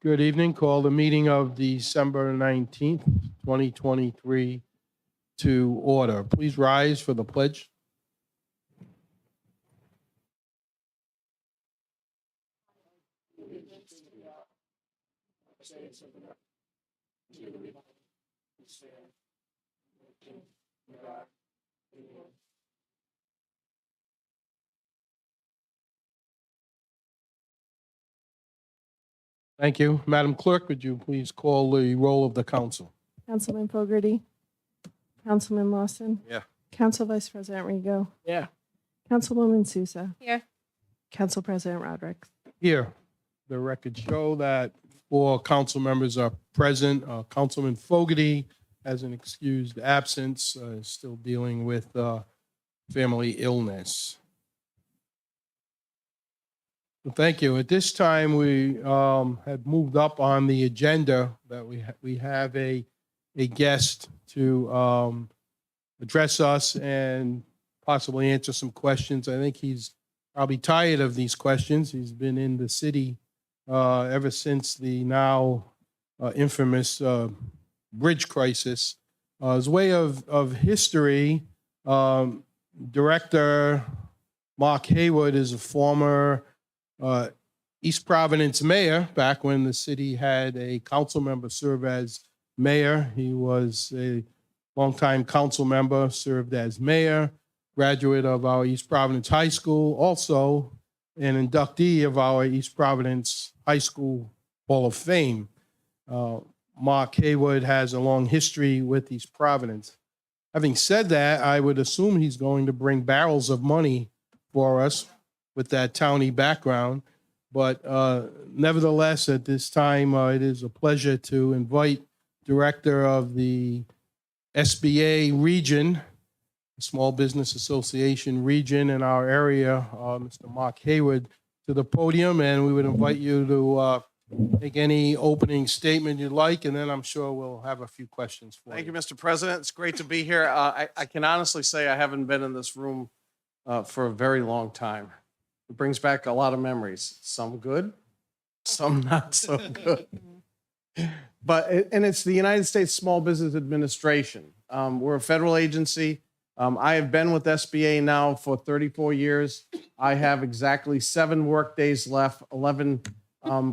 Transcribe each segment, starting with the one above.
Good evening. Call the meeting of December 19th, 2023 to order. Please rise for the pledge. Thank you. Madam Clerk, would you please call the roll of the council? Councilman Fogarty. Councilman Lawson. Yeah. Council Vice President Rego. Yeah. Councilwoman Sousa. Here. Council President Rodrick. Here, the records show that 4 council members are present. Councilman Fogarty has an excused absence, still dealing with family illness. Well, thank you. At this time, we had moved up on the agenda that we have a guest to address us and possibly answer some questions. I think he's probably tired of these questions. He's been in the city ever since the now infamous bridge crisis. As way of history, Director Mark Haywood is a former East Providence mayor. Back when the city had a council member serve as mayor, he was a longtime council member, served as mayor, graduate of our East Providence High School, also an inductee of our East Providence High School Hall of Fame. Mark Haywood has a long history with East Providence. Having said that, I would assume he's going to bring barrels of money for us with that towny background. But nevertheless, at this time, it is a pleasure to invite Director of the SBA region, Small Business Association region in our area, Mr. Mark Haywood, to the podium, and we would invite you to make any opening statement you'd like, and then I'm sure we'll have a few questions for you. Thank you, Mr. President. It's great to be here. I can honestly say I haven't been in this room for a very long time. It brings back a lot of memories, some good, some not so good. And it's the United States Small Business Administration. We're a federal agency. I have been with SBA now for 34 years. I have exactly 7 work days left, 11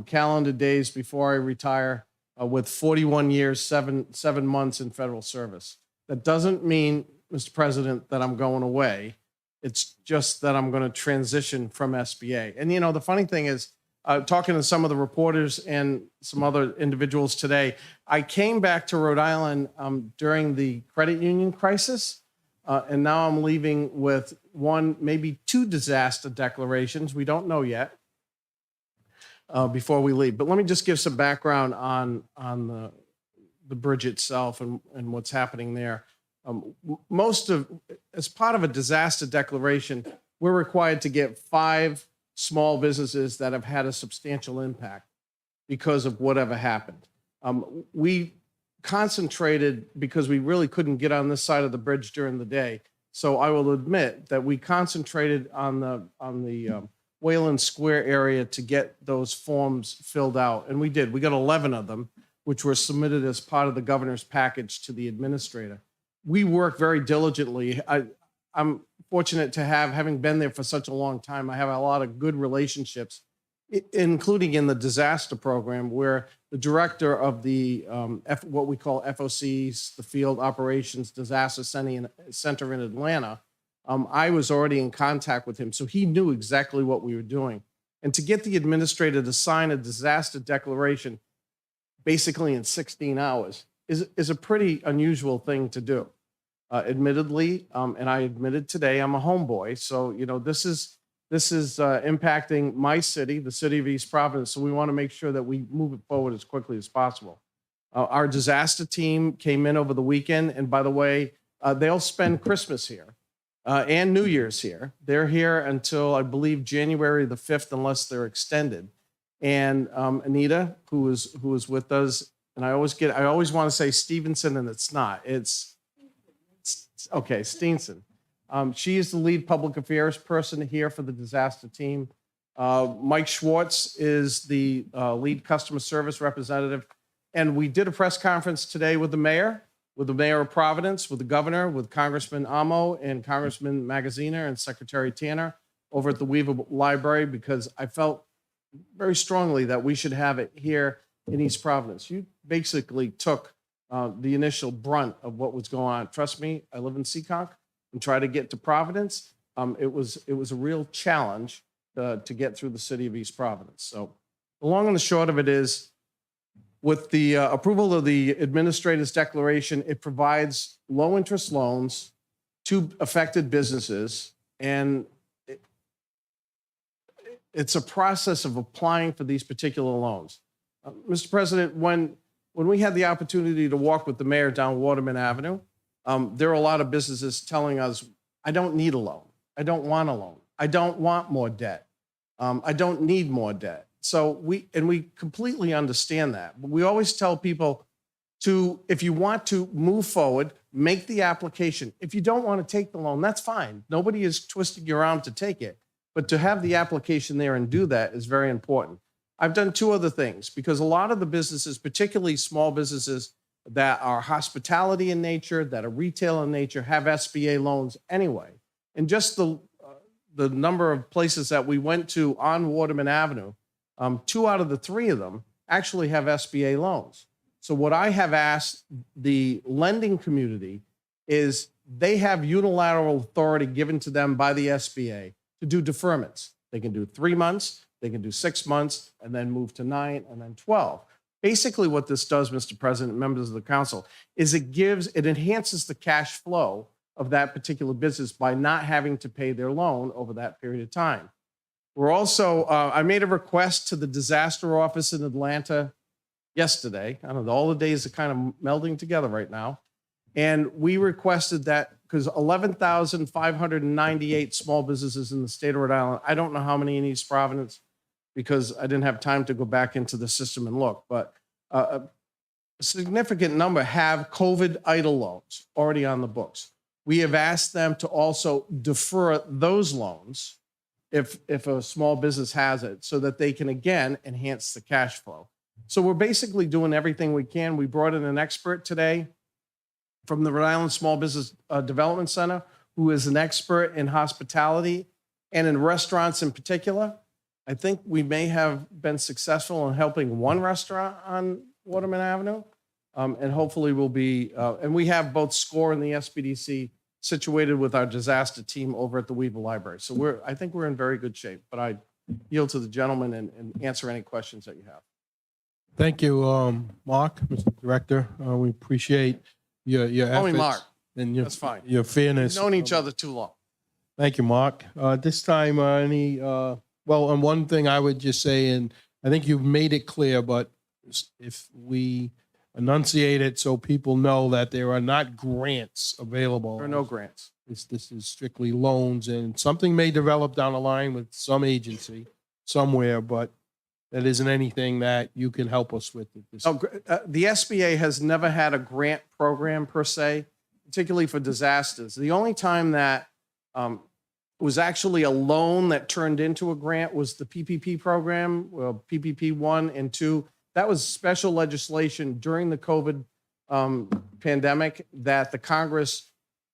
calendar days before I retire, with 41 years, 7 months in federal service. That doesn't mean, Mr. President, that I'm going away. It's just that I'm going to transition from SBA. And, you know, the funny thing is, talking to some of the reporters and some other individuals today, I came back to Rhode Island during the credit union crisis. And now I'm leaving with 1, maybe 2 disaster declarations. We don't know yet before we leave. But let me just give some background on the bridge itself and what's happening there. As part of a disaster declaration, we're required to get 5 small businesses that have had a substantial impact because of whatever happened. We concentrated because we really couldn't get on this side of the bridge during the day. So I will admit that we concentrated on the Wayland Square area to get those forms filled out. And we did. We got 11 of them, which were submitted as part of the governor's package to the administrator. We work very diligently. I'm fortunate to having been there for such a long time, I have a lot of good relationships, including in the disaster program, where the director of the what we call FOCs, the Field Operations Disaster Center in Atlanta, I was already in contact with him, so he knew exactly what we were doing. And to get the administrator to sign a disaster declaration basically in 16 hours is a pretty unusual thing to do. Admittedly, and I admitted today, I'm a homeboy, so you know this is impacting my city, the city of East Providence. So we want to make sure that we move it forward as quickly as possible. Our disaster team came in over the weekend, and by the way, they'll spend Christmas here and New Year's here. They're here until I believe January the 5th, unless they're extended. And Anita, who is with us, and I always want to say Stevenson, and it's not. It's okay, Steenson. She is the lead public affairs person here for the disaster team. Mike Schwartz is the lead customer service representative. And we did a press conference today with the mayor of Providence, with the governor, with Congressman Amo and Congressman Magaziner and Secretary Tanner over at the Weaver Library, because I felt very strongly that we should have it here in East Providence. You basically took the initial brunt of what was going on. Trust me, I live in Seekonk and try to get to Providence. It was a real challenge to get through the city of East Providence. So the long and the short of it is, with the approval of the administrator's declaration, it provides low-interest loans to affected businesses, and it's a process of applying for these particular loans. Mr. President, when we had the opportunity to walk with the mayor down Waterman Avenue, there are a lot of businesses telling us, I don't need a loan. I don't want a loan. I don't want more debt. I don't need more debt. So we completely understand that. But we always tell people if you want to move forward, make the application. If you don't want to take the loan, that's fine. Nobody is twisting your arm to take it. But to have the application there and do that is very important. I've done two other things, because a lot of the businesses, particularly small businesses that are hospitality in nature, that are retail in nature, have SBA loans anyway. And just the number of places that we went to on Waterman Avenue, 2 out of the 3 of them actually have SBA loans. So what I have asked the lending community is, they have unilateral authority given to them by the SBA to do deferments. They can do 3 months, they can do 6 months, and then move to 9 and then 12. Basically what this does, Mr. President, members of the council, is it enhances the cash flow of that particular business by not having to pay their loan over that period of time. We're also, I made a request to the disaster office in Atlanta yesterday. I don't know, all the days are kind of melding together right now. And we requested that, because 11,598 small businesses in the state of Rhode Island, I don't know how many in East Providence, because I didn't have time to go back into the system and look, but a significant number have COVID idle loans already on the books. We have asked them to also defer those loans if a small business has it, so that they can, again, enhance the cash flow. So we're basically doing everything we can. We brought in an expert today from the Rhode Island Small Business Development Center, who is an expert in hospitality and in restaurants in particular. I think we may have been successful in helping one restaurant on Waterman Avenue, and hopefully we'll be, and we have both SCORE and the SBDC situated with our disaster team over at the Weaver Library. So I think we're in very good shape, but I yield to the gentleman and answer any questions that you have. Thank you, Mark, Mr. Director. We appreciate your efforts. Only Mark. And your, That's fine. your fairness. We've known each other too long. Thank you, Mark. This time, well, and one thing I would just say, and I think you've made it clear, but if we enunciate it so people know that there are not grants available. There are no grants. This is strictly loans, and something may develop down the line with some agency somewhere, but that isn't anything that you can help us with. At this. The SBA has never had a grant program per se, particularly for disasters. The only time that was actually a loan that turned into a grant was the PPP program, well, PPP 1 and 2. That was special legislation during the COVID pandemic that the Congress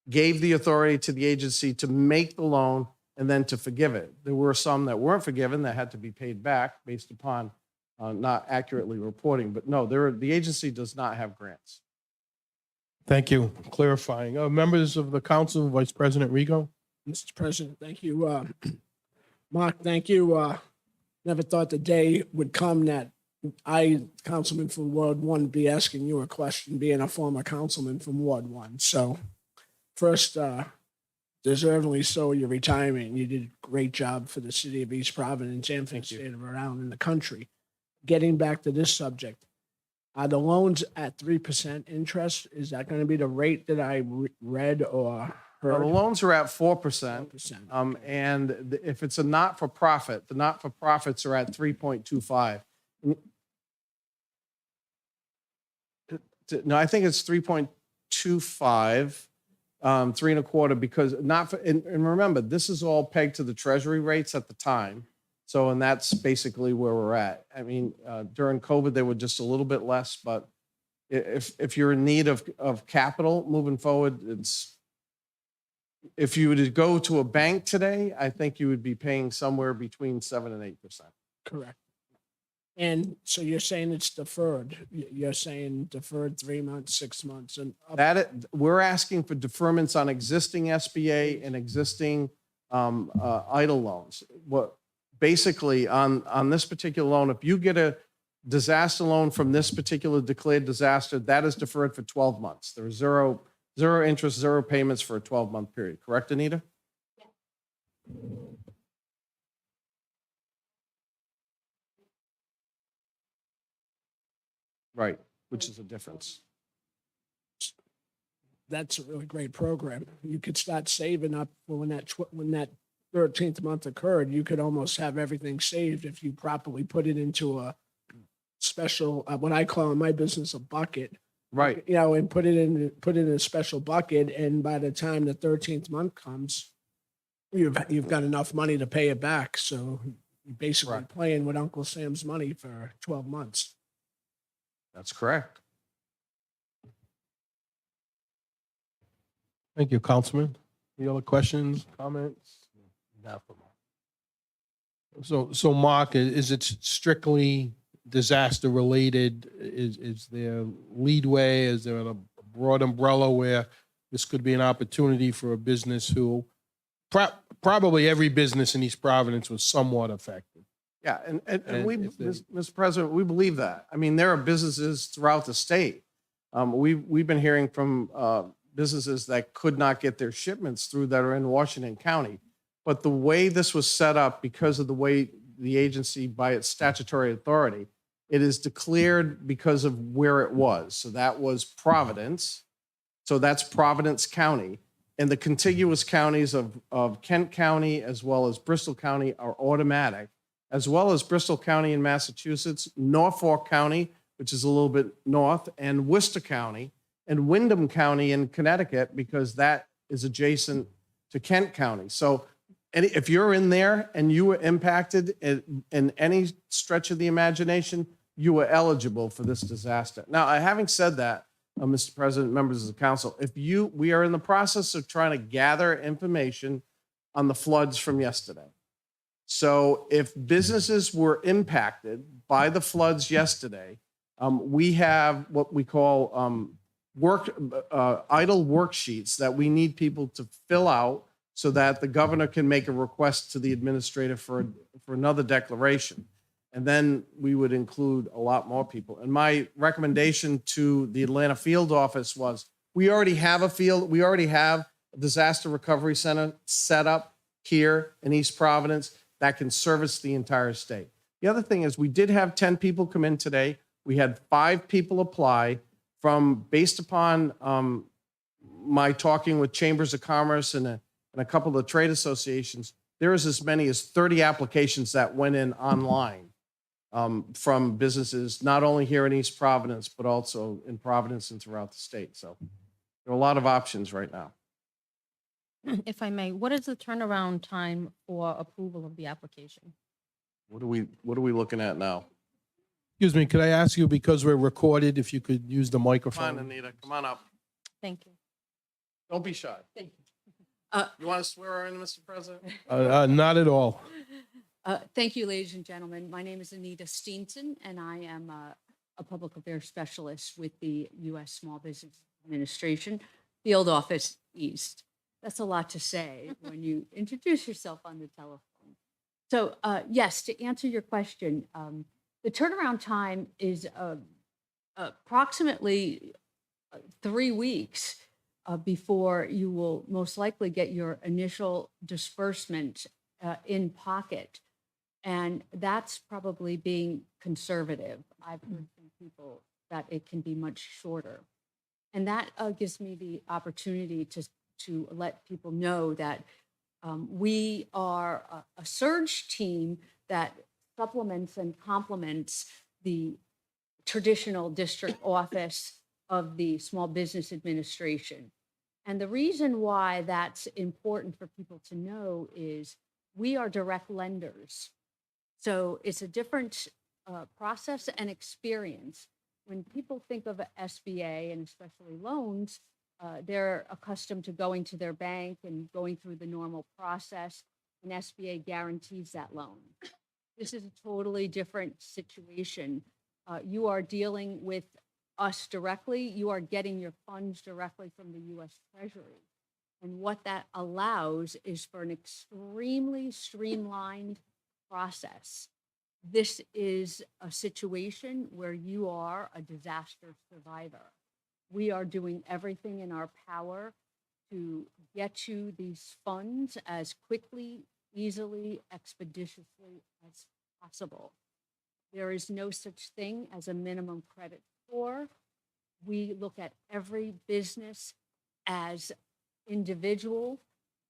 gave the authority to the agency to make the loan and then to forgive it. There were some that weren't forgiven that had to be paid back based upon not accurately reporting. But no, the agency does not have grants. Thank you. Clarifying. Members of the council, Vice President Rigo. Mr. President, thank you. Mark, thank you. Never thought the day would come that I, councilman from Ward 1, be asking you a question, being a former councilman from Ward 1. So first, deservedly so, your retirement. You did a great job for the city of East Providence and for the state of Rhode Island and the country. Getting back to this subject, are the loans at 3% interest? Is that going to be the rate that I read or The heard? loans are at 4%. 4%. And if it's a not-for-profit, the not-for-profits are at 3.25. No, I think it's 3.25, 3.25, because and remember, this is all pegged to the Treasury rates at the time. So, and that's basically where we're at. I mean, during COVID, they were just a little bit less, but if you're in need of capital moving forward, if you were to go to a bank today, I think you would be paying somewhere between 7 and 8%. Correct. And so you're saying it's deferred. You're saying deferred 3 months, 6 months, and We're asking for deferments on existing SBA and existing idle loans. Basically on this particular loan, if you get a disaster loan from this particular declared disaster, that is deferred for 12 months. There's zero interest, zero payments for a 12-month period. Correct, Anita? Right, which is a difference. that's a really great program. You could start saving up for when that 13th month occurred. You could almost have everything saved if you properly put it into a special, what I call in my business, a bucket. Right. You know, and put it in a special bucket. And by the time the 13th month comes, you've got enough money to pay it back. So you're basically Correct. playing with Uncle Sam's money for 12 months. That's correct. Thank you, Councilman. Any other questions, comments? So Mark, is it strictly disaster related? Is there leadway? Is there a broad umbrella where this could be an opportunity for a business who probably every business in East Providence was somewhat affected? Yeah, and And we, if they- Mr. President, we believe that. I mean, there are businesses throughout the state. We've been hearing from businesses that could not get their shipments through that are in Washington County. But the way this was set up, because of the way the agency, by its statutory authority, it is declared because of where it was. So that was Providence. So that's Providence County. And the contiguous counties of Kent County as well as Bristol County are automatic, as well as Bristol County in Massachusetts, Norfolk County, which is a little bit north, and Worcester County, and Windham County in Connecticut, because that is adjacent to Kent County. So if you're in there and you were impacted in any stretch of the imagination, you were eligible for this disaster. Now, having said that, Mr. President, members of the council, we are in the process of trying to gather information on the floods from yesterday. So if businesses were impacted by the floods yesterday, we have what we call idle worksheets that we need people to fill out so that the governor can make a request to the administrator for another declaration. And then we would include a lot more people. And my recommendation to the Atlanta field office was, we already have a disaster recovery center set up here in East Providence that can service the entire state. The other thing is, we did have 10 people come in today. We had 5 people apply based upon my talking with chambers of commerce and a couple of trade associations. There is as many as 30 applications that went in online from businesses, not only here in East Providence, but also in Providence and throughout the state. So there are a lot of options right now. If I may, what is the turnaround time for approval of the application? What are we looking at now? Excuse me, could I ask you, because we're recorded, if you could use the Come on, microphone? Anita, come on up. Thank you. Don't be shy. Thank you. You want to swear her in, Mr. President? Not at all. Thank you, ladies and gentlemen. My name is Anita Steenson, and I am a public affairs specialist with the U.S. Small Business Administration, Field Office East. That's a lot to say when you introduce yourself on the telephone. So yes, to answer your question, the turnaround time is approximately 3 weeks before you will most likely get your initial disbursement in pocket. And that's probably being conservative. I've heard from people that it can be much shorter. And that gives me the opportunity to let people know that we are a surge team that supplements and complements the traditional district office of the Small Business Administration. And the reason why that's important for people to know is we are direct lenders. So it's a different process and experience. When people think of a SBA and especially loans, they're accustomed to going to their bank and going through the normal process, and SBA guarantees that loan. This is a totally different situation. You are dealing with us directly. You are getting your funds directly from the U.S. Treasury. And what that allows is for an extremely streamlined process. This is a situation where you are a disaster survivor. We are doing everything in our power to get you these funds as quickly, easily, expeditiously as possible. There is no such thing as a minimum credit score. We look at every business as individual,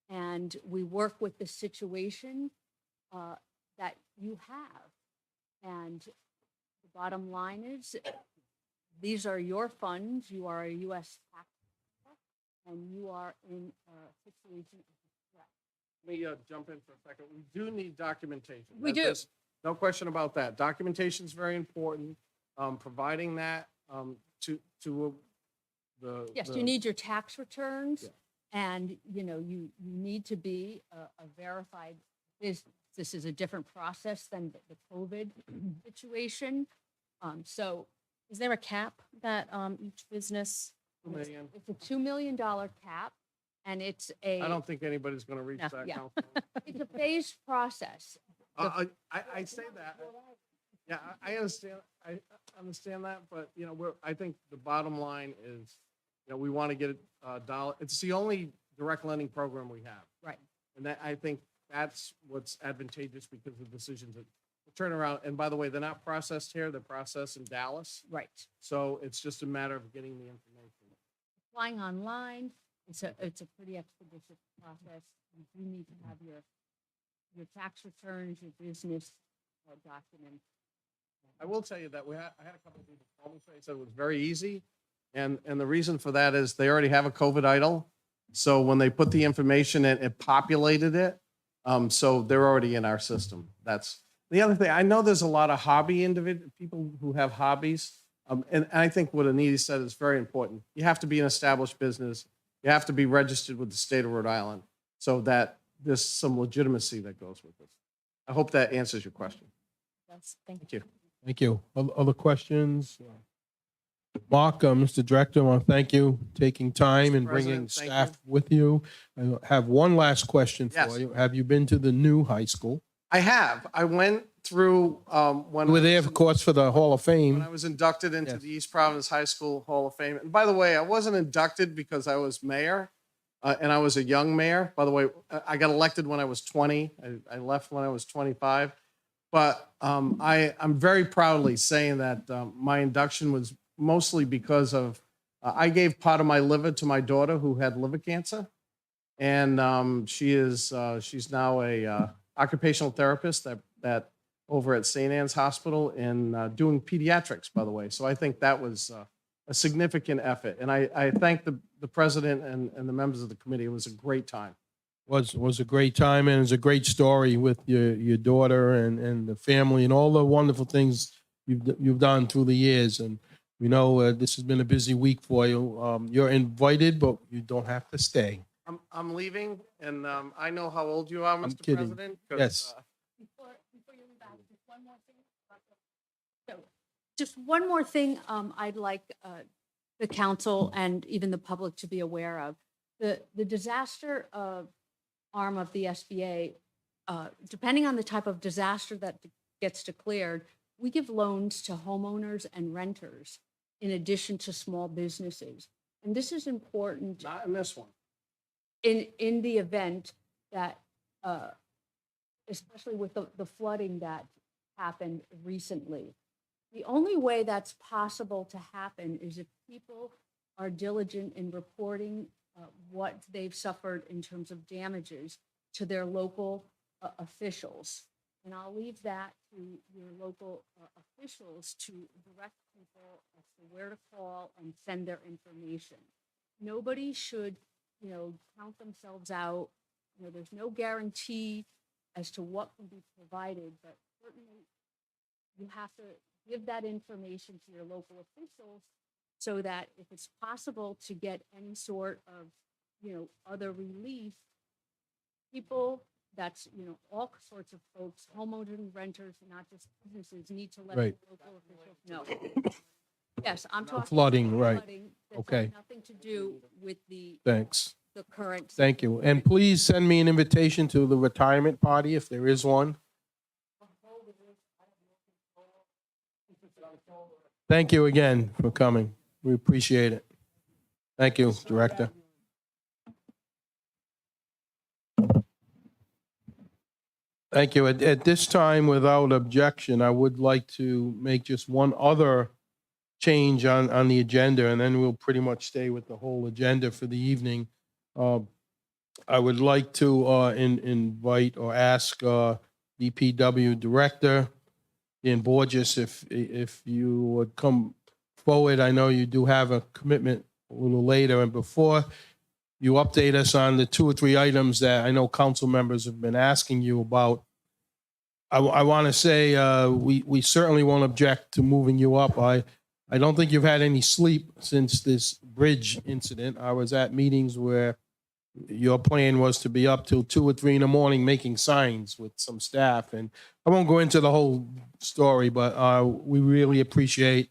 and we work with the situation that you have. And the bottom line is, these are your funds. You are a U.S. taxpayer, and you are in a situation of distress. Let me jump in for a second. We do need documentation. We do. There's no question about that. Documentation is very important. Providing that to the. Yes, the- you need your tax returns, Yeah. and you need to be a verified business. This is a different process than the COVID situation. So Is there a cap that each business? 2 million. it's a $2 million cap, and it's I don't think anybody's going to reach No, that. yeah. Councilman. it's a phased process. I say that. Yeah, I understand. I understand that, but I think the bottom line is, we want to get a dollar. It's the only direct lending program we have. Right. And that, I think that's what's advantageous because of decisions that turn around. And by the way, they're not processed here, they're processed in Dallas. Right. So it's just a matter of getting the information. Applying online, it's a pretty expeditious process. You do need to have your tax returns, your business documents. I will tell you that I had a couple of people call me today, said it was very easy. And the reason for that is they already have a COVID idle. So when they put the information in, it populated it. So they're already in our system. That's the other thing. I know there's a lot of people who have hobbies. And I think what Anita said is very important. You have to be an established business. You have to be registered with the state of Rhode Island so that there's some legitimacy that goes with this. I hope that answers your question. Yes, thank Thank you. Thank you. Other questions? Mark, Mr. Director, I want to thank you taking time and bringing President, thank staff with you. I have one last question Yes. for you. Have you been to the new high school? I have. I went through when You were there, I was- of course, for the Hall of when Fame. I was inducted into Yes. the East Providence High School Hall of Fame. And by the way, I wasn't inducted because I was mayor, and I was a young mayor. By the way, I got elected when I was 20. I left when I was 25. But I'm very proudly saying that my induction was mostly because of I gave part of my liver to my daughter who had liver cancer, and she's now a occupational therapist that over at St. Anne's Hospital and doing pediatrics, by the way. So I think that was a significant effort, and I thank the president and the members of the committee. It was a great time. Was a great time, and it's a great story with your daughter and the family and all the wonderful things you've done through the years. And we know this has been a busy week for you. You're invited, but you don't have to stay. I'm leaving, and I know how old you are, Mr. kidding. President. 'Cause, Yes. Before you leave out, just one more thing. So, just one more thing I'd like the council and even the public to be aware of. The disaster arm of the SBA, depending on the type of disaster that gets declared, we give loans to homeowners and renters in addition to small businesses. And this is important Not in this one. in the event that, especially with the flooding that happened recently. The only way that's possible to happen is if people are diligent in reporting what they've suffered in terms of damages to their local officials. And I'll leave that to your local officials to direct people as to where to call and send their information. Nobody should, count themselves out. There's no guarantee as to what can be provided, but certainly you have to give that information to your local officials so that if it's possible to get any sort of, other relief, people, that's, all sorts of folks, homeowners and renters, not just businesses, need to let the Right. local officials know. Yes, I'm talking. about Flooding, right. flooding that has Okay. Nothing to do with the Thanks. current. Thank you. And please send me an invitation to the retirement party if there is one. Thank you again for coming. We appreciate it. Thank you, Director. Thank you. At this time, without objection, I would like to make just one other change on the agenda, and then we'll pretty much stay with the whole agenda for the evening. I would like to invite or ask DPW Director Dan Borges if you would come forward. I know you do have a commitment a little later, and before you update us on the 2 or 3 items that I know council members have been asking you about, I want to say we certainly won't object to moving you up. I don't think you've had any sleep since this bridge incident. I was at meetings where your plan was to be up till 2 or 3 in the morning making signs with some staff. And I won't go into the whole story, but we really appreciate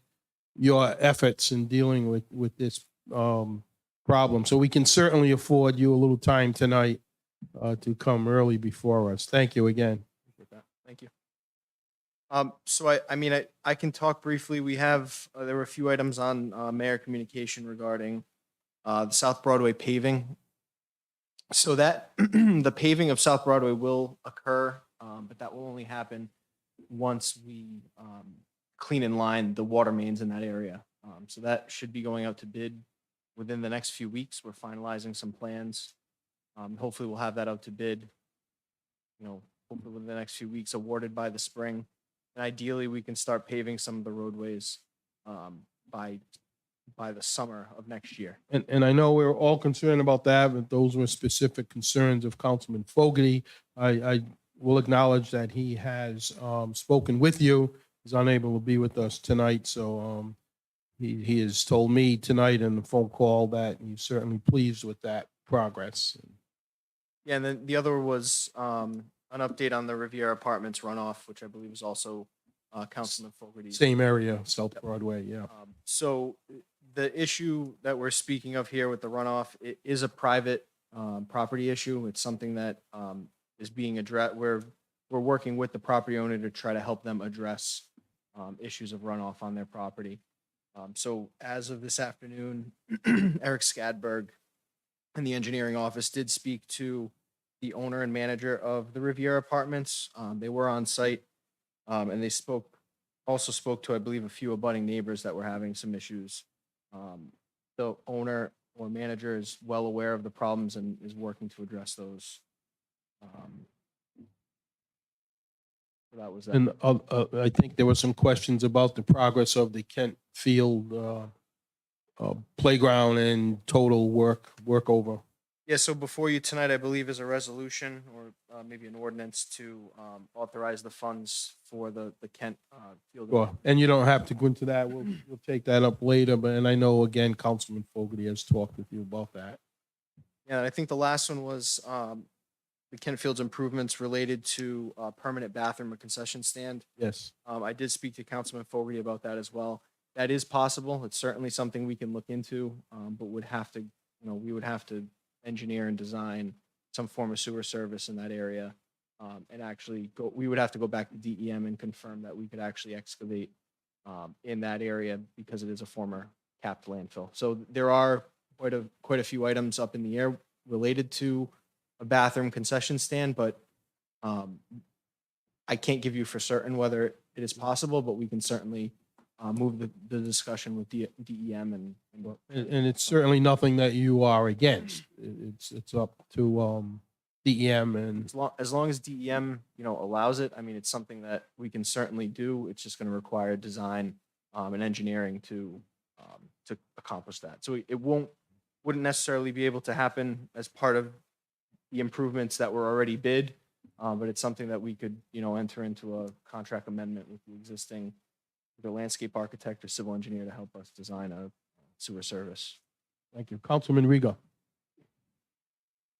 your efforts in dealing with this problem. So we can certainly afford you a little time tonight to come early before us. Thank you again. Thank you. So I can talk briefly. We have, there were a few items on mayor communication regarding the South Broadway paving. So that the paving of South Broadway will occur, but that will only happen once we clean in line the water mains in that area. So that should be going out to bid within the next few weeks. We're finalizing some plans. Hopefully we'll have that out to bid, hopefully within the next few weeks, awarded by the spring. And ideally, we can start paving some of the roadways by the summer of next year. And I know we're all concerned about that, but those were specific concerns of Councilman Fogarty. I will acknowledge that he has spoken with you. He's unable to be with us tonight, so he has told me tonight in the phone call that he's certainly pleased with that progress. Yeah, and then the other was an update on the Riviera Apartments runoff, which I believe is also Councilman Fogarty's. Same area, South Broadway, yeah. So the issue that we're speaking of here with the runoff, it is a private property issue. It's something that is being addressed. We're working with the property owner to try to help them address issues of runoff on their property. So as of this afternoon, Eric Skadberg in the engineering office did speak to the owner and manager of the Riviera Apartments. They were on site, and they also spoke to, I believe, a few abutting neighbors that were having some issues. The owner or manager is well aware of the problems and is working to address those. So that was that. And I think there were some questions about the progress of the Kent Field playground and total work over. Yeah, so before you tonight, I believe, is a resolution or maybe an ordinance to authorize the funds for the Kent Field. Sure. And you don't have to go into that. We'll take that up later. But, and I know, again, Councilman Fogarty has talked with you about that. Yeah, and I think the last one was the Kent Fields improvements related to permanent bathroom or concession stand. Yes. I did speak to Councilman Fogarty about that as well. That is possible. It's certainly something we can look into, but would have to, we would have to engineer and design some form of sewer service in that area. And actually we would have to go back to DEM and confirm that we could actually excavate in that area because it is a former capped landfill. So there are quite a few items up in the air related to a bathroom concession stand, but I can't give you for certain whether it is possible, but we can certainly move the discussion with DEM and And it's certainly nothing that you are against. It's up to DEM and as long as DEM, allows it. I mean, it's something that we can certainly do. It's just going to require design and engineering to accomplish that. So it wouldn't necessarily be able to happen as part of the improvements that were already bid, But it's something that we could, enter into a contract amendment with the existing either landscape architect or civil engineer to help us design a sewer service. Thank you. Councilman Rigo.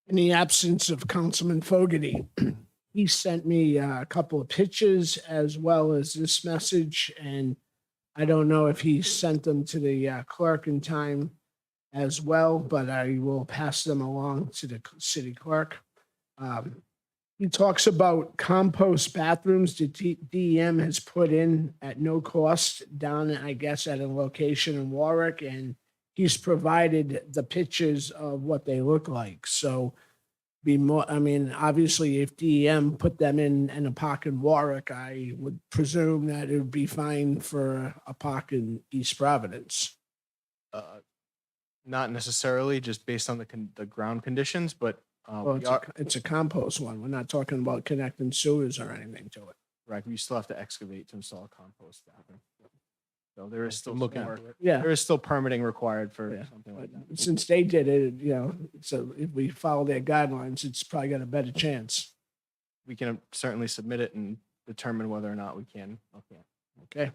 In the absence of Councilman Fogarty, he sent me a couple of pictures as well as this message, and I don't know if he sent them to the clerk in time as well, but I will pass them along to the city clerk. He talks about compost bathrooms that DEM has put in at no cost down, I guess, at a location in Warwick, and he's provided the pictures of what they look like. So be more, I mean, obviously, if DEM put them in a park in Warwick, I would presume that it would be fine for a park in East Providence. Not necessarily just based on the ground conditions, but Well, it's a compost one. We're not talking about connecting sewers or anything to it. right, we still have to excavate to install a compost bathroom. So there is still Look some into work. it. Yeah. There is still permitting required for Yeah, something But like that. since they did it, so if we follow their guidelines, it's probably got a better chance. We can certainly submit it and determine whether or not we can. Okay. Okay.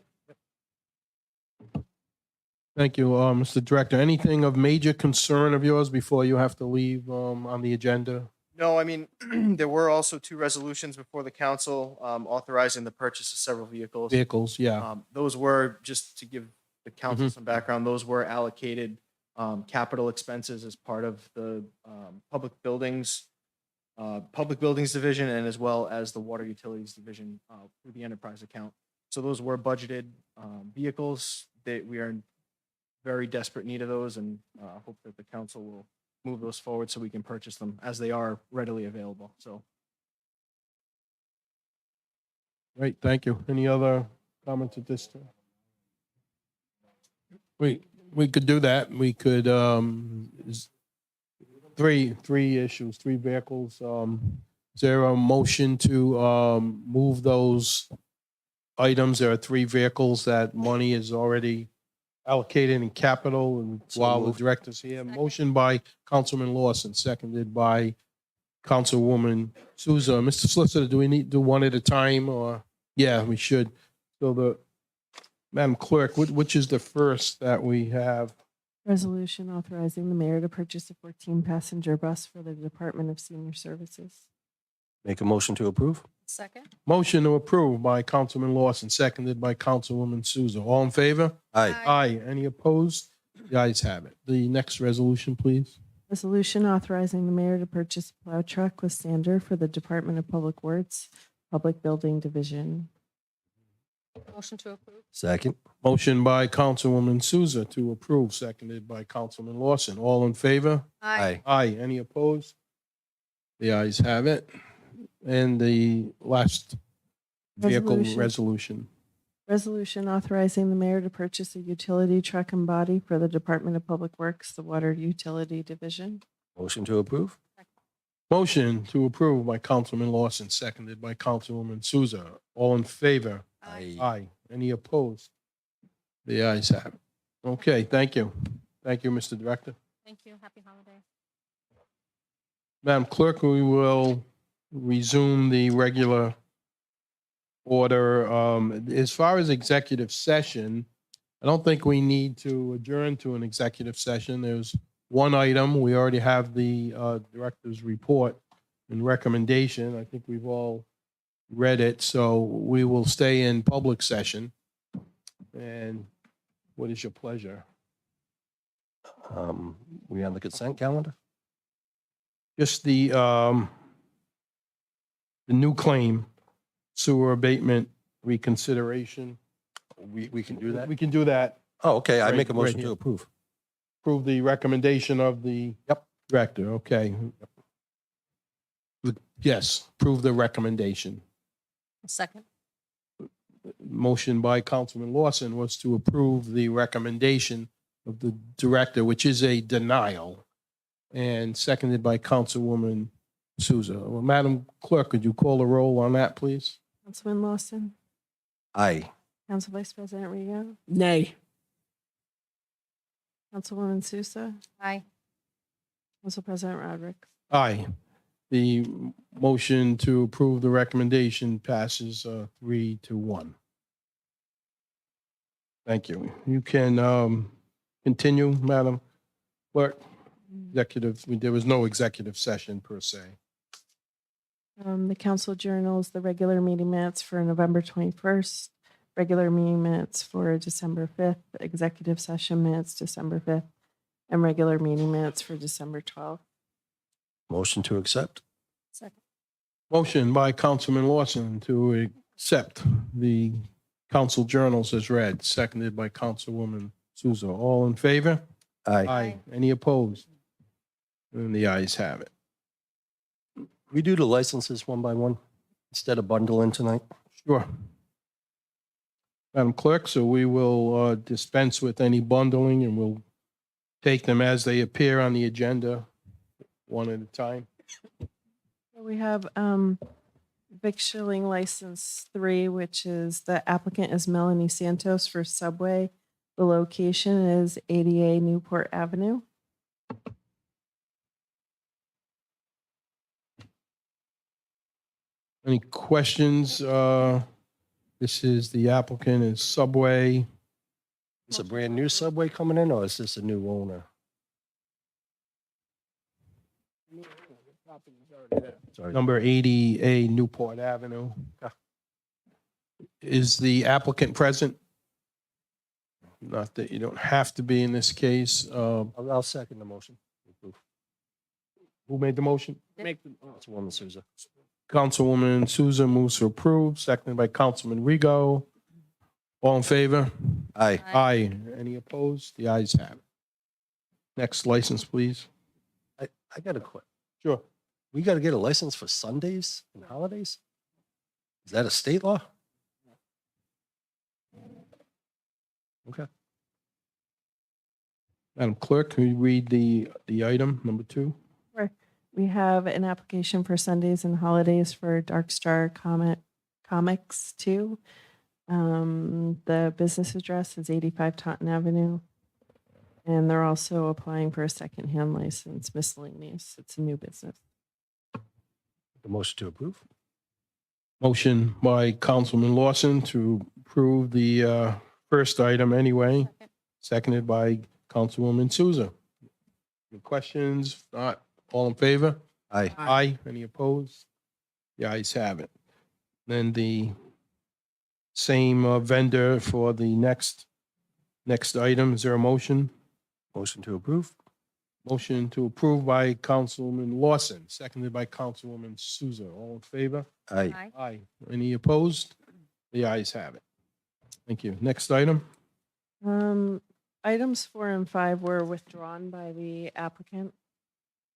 Thank you, Mr. Director. Anything of major concern of yours before you have to leave on the agenda? No, I mean, there were also 2 resolutions before the council authorizing the purchase of several vehicles. Vehicles, yeah. Those were, just to give the council some background, those were allocated capital expenses as part of the public buildings division, and as well as the water utilities division through the enterprise account. So those were budgeted vehicles that we are in very desperate need of those, and hope that the council will move those forward so we can purchase them as they are readily available. So Right, thank you. Any other comments at this time? We could do that. We could, three issues, 3 vehicles. Is there a motion to move those items? There are 3 vehicles that money is already allocated in capital, and while the director's here. Second. Motion by Councilman Lawson, seconded by Councilwoman Souza. Mr. Solicitor, do we need to do one at a time, or? Yeah, we should. So Madam Clerk, which is the first that we have? Resolution authorizing the mayor to purchase a 14-passenger bus for the Department of Senior Services. Make a motion to approve? Second? Motion to approve by Councilman Lawson, seconded by Councilwoman Souza. All in favor? Aye. Aye. Any opposed? The ayes have it. The next resolution, please. Resolution authorizing the mayor to purchase a plow truck with sander for the Department of Public Works, Public Building Division. Motion to approve? Second? Motion by Councilwoman Souza to approve, seconded by Councilman Lawson. All in favor? Aye. Aye. Any opposed? The ayes have it. And the last vehicle resolution. Resolution authorizing the mayor to purchase a utility truck and body for the Department of Public Works, the Water Utility Division. Motion to approve? Motion to approve by Councilman Lawson, seconded by Councilwoman Souza. All in favor? Aye. Any opposed? The ayes have it. Okay, thank you. Thank you, Mr. Director. Thank you. Happy holidays. Madam Clerk, we will resume the regular order. As far as executive session, I don't think we need to adjourn to an executive session. There's one item. We already have the director's report and recommendation. I think we've all read it, so we will stay in public session. And what is your pleasure? We on the consent calendar? Just the new claim, sewer abatement reconsideration. We can do that? We can do that. Oh, okay. I make a Right motion here. to approve. Approve the recommendation of the director. Okay. Yes, approve the recommendation. Second? Motion by Councilman Lawson was to approve the recommendation of the director, which is a denial, and seconded by Councilwoman Souza. Well, Madam Clerk, could you call the roll on that, please? Councilman Lawson, Aye. Council Vice President Rigo, Nay. Councilwoman Sousa, Aye. Council President Rodrick. Aye. The motion to approve the recommendation passes 3-1. Thank you. You can continue, Madam Clerk. Executive, there was no executive session per se. The council journals, the regular meeting minutes for November 21st, regular meeting minutes for December 5th, executive session minutes December 5th, and regular meeting minutes for December 12th. Motion to accept? Motion by Councilman Lawson to accept the council journals as read, seconded by Councilwoman Souza. All in favor? Aye. Any opposed? And the ayes have it. We do the licenses one by one instead of bundling tonight? Sure. Madam Clerk, so we will dispense with any bundling and we'll take them as they appear on the agenda, one at a time. We have victualling license 3, which is the applicant is Melanie Santos for Subway. The location is 80A Newport Avenue. Any questions? This is the applicant is Subway. Is a brand new Subway coming in or is this a new owner? Sorry. Number 80A Newport Avenue. Is the applicant present? Not that you don't have to be in this case. I'll second the motion. Who made the motion? Make the, Councilwoman Souza. Councilwoman Souza moves to approve, seconded by Councilman Rigo. All in favor? Aye. Aye. Any opposed? The ayes have it. Next license, please. I got a question. Sure. We got to get a license for Sundays and holidays? Is that a state law? Okay. Madam Clerk, can you read the item, number 2? We have an application for Sundays and holidays for Dark Star Comics 2. The business address is 85 Taunton Avenue. And they're also applying for a secondhand license, miscellaneous. It's a new business. The motion to approve? Motion by Councilman Lawson to approve the first item anyway, seconded by Councilwoman Souza. Any questions? If not, all in favor? Aye. Aye. Any opposed? The ayes have it. Then the same vendor for the next item. Is there a motion? Motion to approve? Motion to approve by Councilman Lawson, seconded by Councilwoman Souza. All in favor? Aye. Aye. Any opposed? The ayes have it. Thank you. Next item. Items 4 and 5 were withdrawn by the applicant.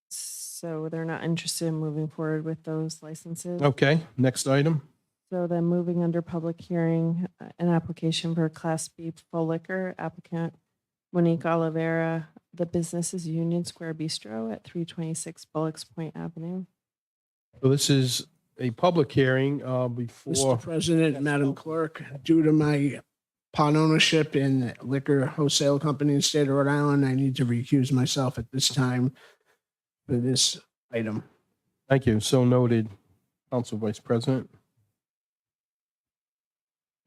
So they're not interested in moving forward with those licenses. Okay, next item. So then moving under public hearing, an application for Class B full liquor, applicant Monique Oliveira. The business is Union Square Bistro at 326 Bullocks Point Avenue. So this is a public hearing before. Mr. President, Madam Clerk, due to my part ownership in liquor wholesale company in the state of Rhode Island, I need to recuse myself at this time for this item. Thank you. So noted, Council Vice President.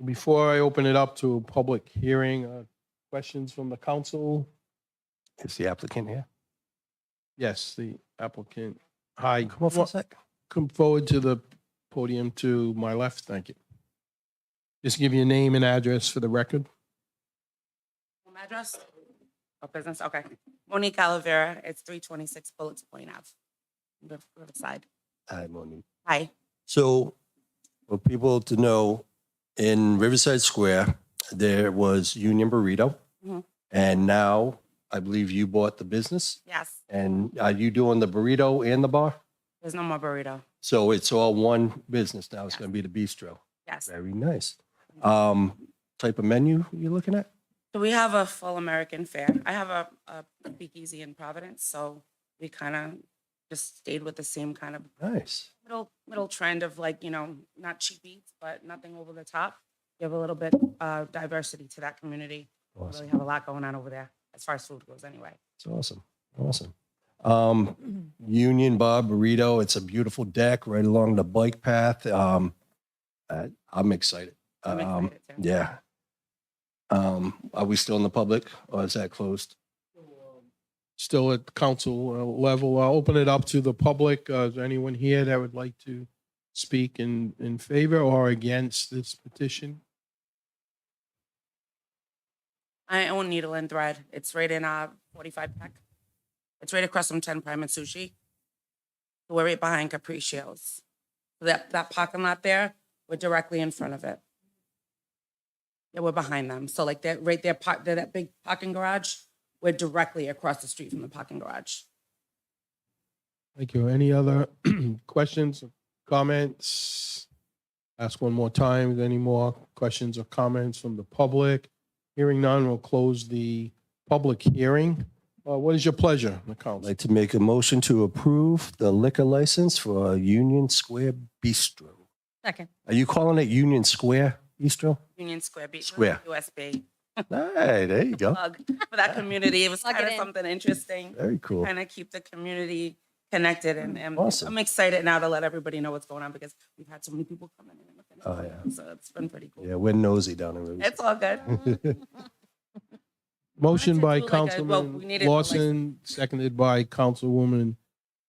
Before I open it up to a public hearing, questions from the council? Is the applicant here? Yes, the applicant. Hi. Come on for a sec. Come forward to the podium to my left. Thank you. Just give your name and address for the record. Home address? Oh, business, okay. Monique Oliveira, it's 326 Bullocks Point Ave, Riverside. Aye, Monique. Hi. So for people to know, in Riverside Square, there was Union Burrito. Mhm. And now I believe you bought the business. Yes, And are you doing the burrito and the bar? there's no more burrito. So it's all one business now. It's going to be the bistro. Yes. Very nice. Type of menu you're looking at? So we have a full American fare. I have a speakeasy in Providence, so we kind of just stayed with the same kind of Nice. middle trend of like, not cheap eats, but nothing over the top. You have a little bit diversity to that community. We Awesome. really have a lot going on over there as far as food goes anyway. It's awesome. Awesome. Union Bar Burrito. It's a beautiful deck right along the bike path. I'm excited. I'm excited too. Yeah. Are we still in the public or is that closed? Still at council level. I'll open it up to the public. Is there anyone here that would like to speak in favor or against this petition? I own Needle and Thread. It's right in 45 Peck. It's right across from 10 Prime and Sushi. We're right behind Capricio's. That parking lot there, we're directly in front of it. Yeah, we're behind them. So like that right there, that big parking garage, we're directly across the street from the parking garage. Thank you. Any other questions, comments? Ask one more time. Is there any more questions or comments from the public? Hearing none, we'll close the public hearing. What is your pleasure, the I'd council? like to make a motion to approve the liquor license for Union Square Bistro. Second. Are you calling it Union Square Bistro? Union Square Beach. Square. USB. Hey, there you go. Plug for that community. It was Plug kind it of in. something interesting. Very cool. Kind of keep the community connected. And Awesome. I'm excited now to let everybody know what's going on because we've had so many people coming in and looking at Oh, it. yeah. So it's been pretty cool. Yeah, we're nosy down in Riverside. It's all good. Motion by Wanted to do like a- well, we Councilman needed the Lawson, seconded by Councilwoman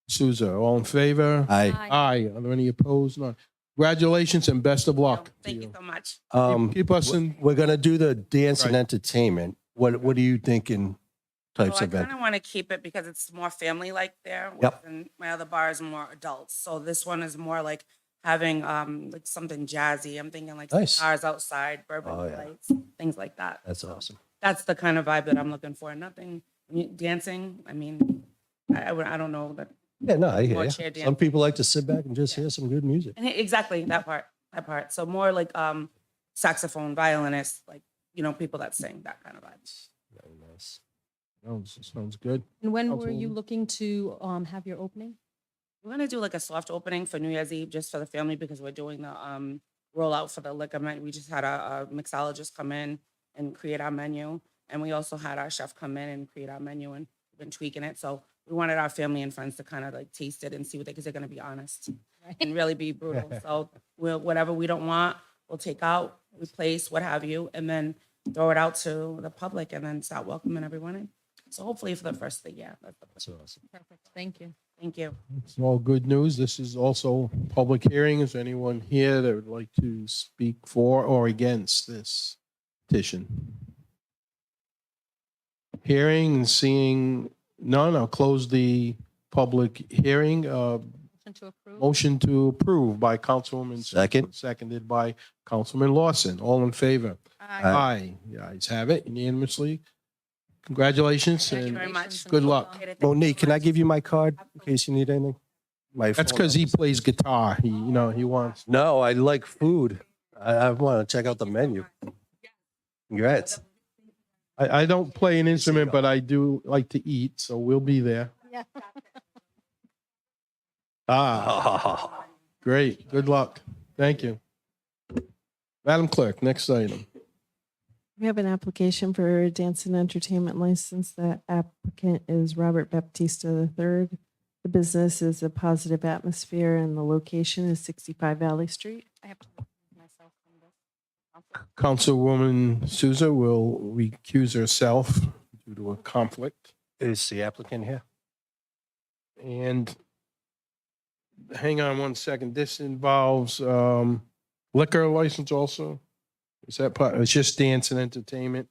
Souza. All in favor? Aye. Aye. Are there any opposed? None. Congratulations and best of luck. to Thank you so much. Keep us in. We're gonna do the dance and Right. entertainment. What are you thinking types So I of kind event? of want to keep it because it's more family-like there. Yep. And my other bar is more adults. So this one is more like having like something jazzy. I'm thinking like Nice. stars outside, bourbon Oh, yeah. lights, things like that. That's awesome. That's the kind of vibe that I'm looking for. Nothing dancing. I mean, I don't know that. Yeah, no, I hear More you. chair Some dancing. people like to sit back and just hear some good music. And exactly that part. So more like saxophone, violinist, like people that sing that kind of vibes. Very nice. Sounds good. And when were you Councilwoman? looking to have your opening? We're gonna do like a soft opening for New Year's Eve just for the family because we're doing the rollout for the liquor menu. We just had a mixologist come in and create our menu, and we also had our chef come in and create our menu, and we've been tweaking it. So we wanted our family and friends to kind of like taste it and see what because they're gonna be honest and really be brutal. So whatever we don't want, we'll take out, replace, what have you, and then throw it out to the public and then start welcoming everyone in. So hopefully for the first of the year. That's the plan. That's awesome. Perfect. Thank you. Thank you. It's all good news. This is also public hearing. Is there anyone here that would like to speak for or against this petition? Hearing and seeing none, I'll close the public hearing. Motion to approve? Motion to approve by Councilwoman. Souza, Second. Seconded by Councilman Lawson. All in favor? Aye. Aye. The ayes have it unanimously. Congratulations Thank you and very much. good luck. Okay, thank you Monique, so can I much. give you my card in case you need anything? My That's phone because he number. plays guitar. He wants. No, I like food. I want to check out the menu. Congrats. I don't play an instrument, but I do like to eat, so we'll be there. Yeah. Ah, great. Good luck. Thank you. Madam Clerk, next item. We have an application for a dance and entertainment license. The applicant is Robert Baptista III. The business is a Positive Atmosphere and the location is 65 Valley Street. I have to recuse myself from this. Councilwoman Souza will recuse herself due to a conflict. Is the applicant here? And hang on one second. This involves liquor license also? Is that part? It's just dance and entertainment.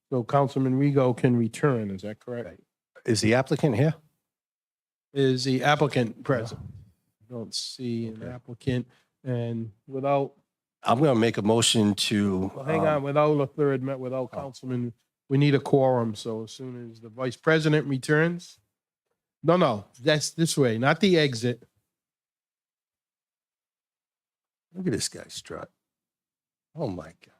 So Councilman Rego can return. Is that correct? Right. Is the applicant here? Is the applicant present? Don't see an Okay. applicant. And without, I'm going to make a motion to. well, hang on, without a third, without Councilman, we need a quorum. So as soon as the vice president returns. No, that's this way, not the exit. Look at this guy strut. Oh, my God.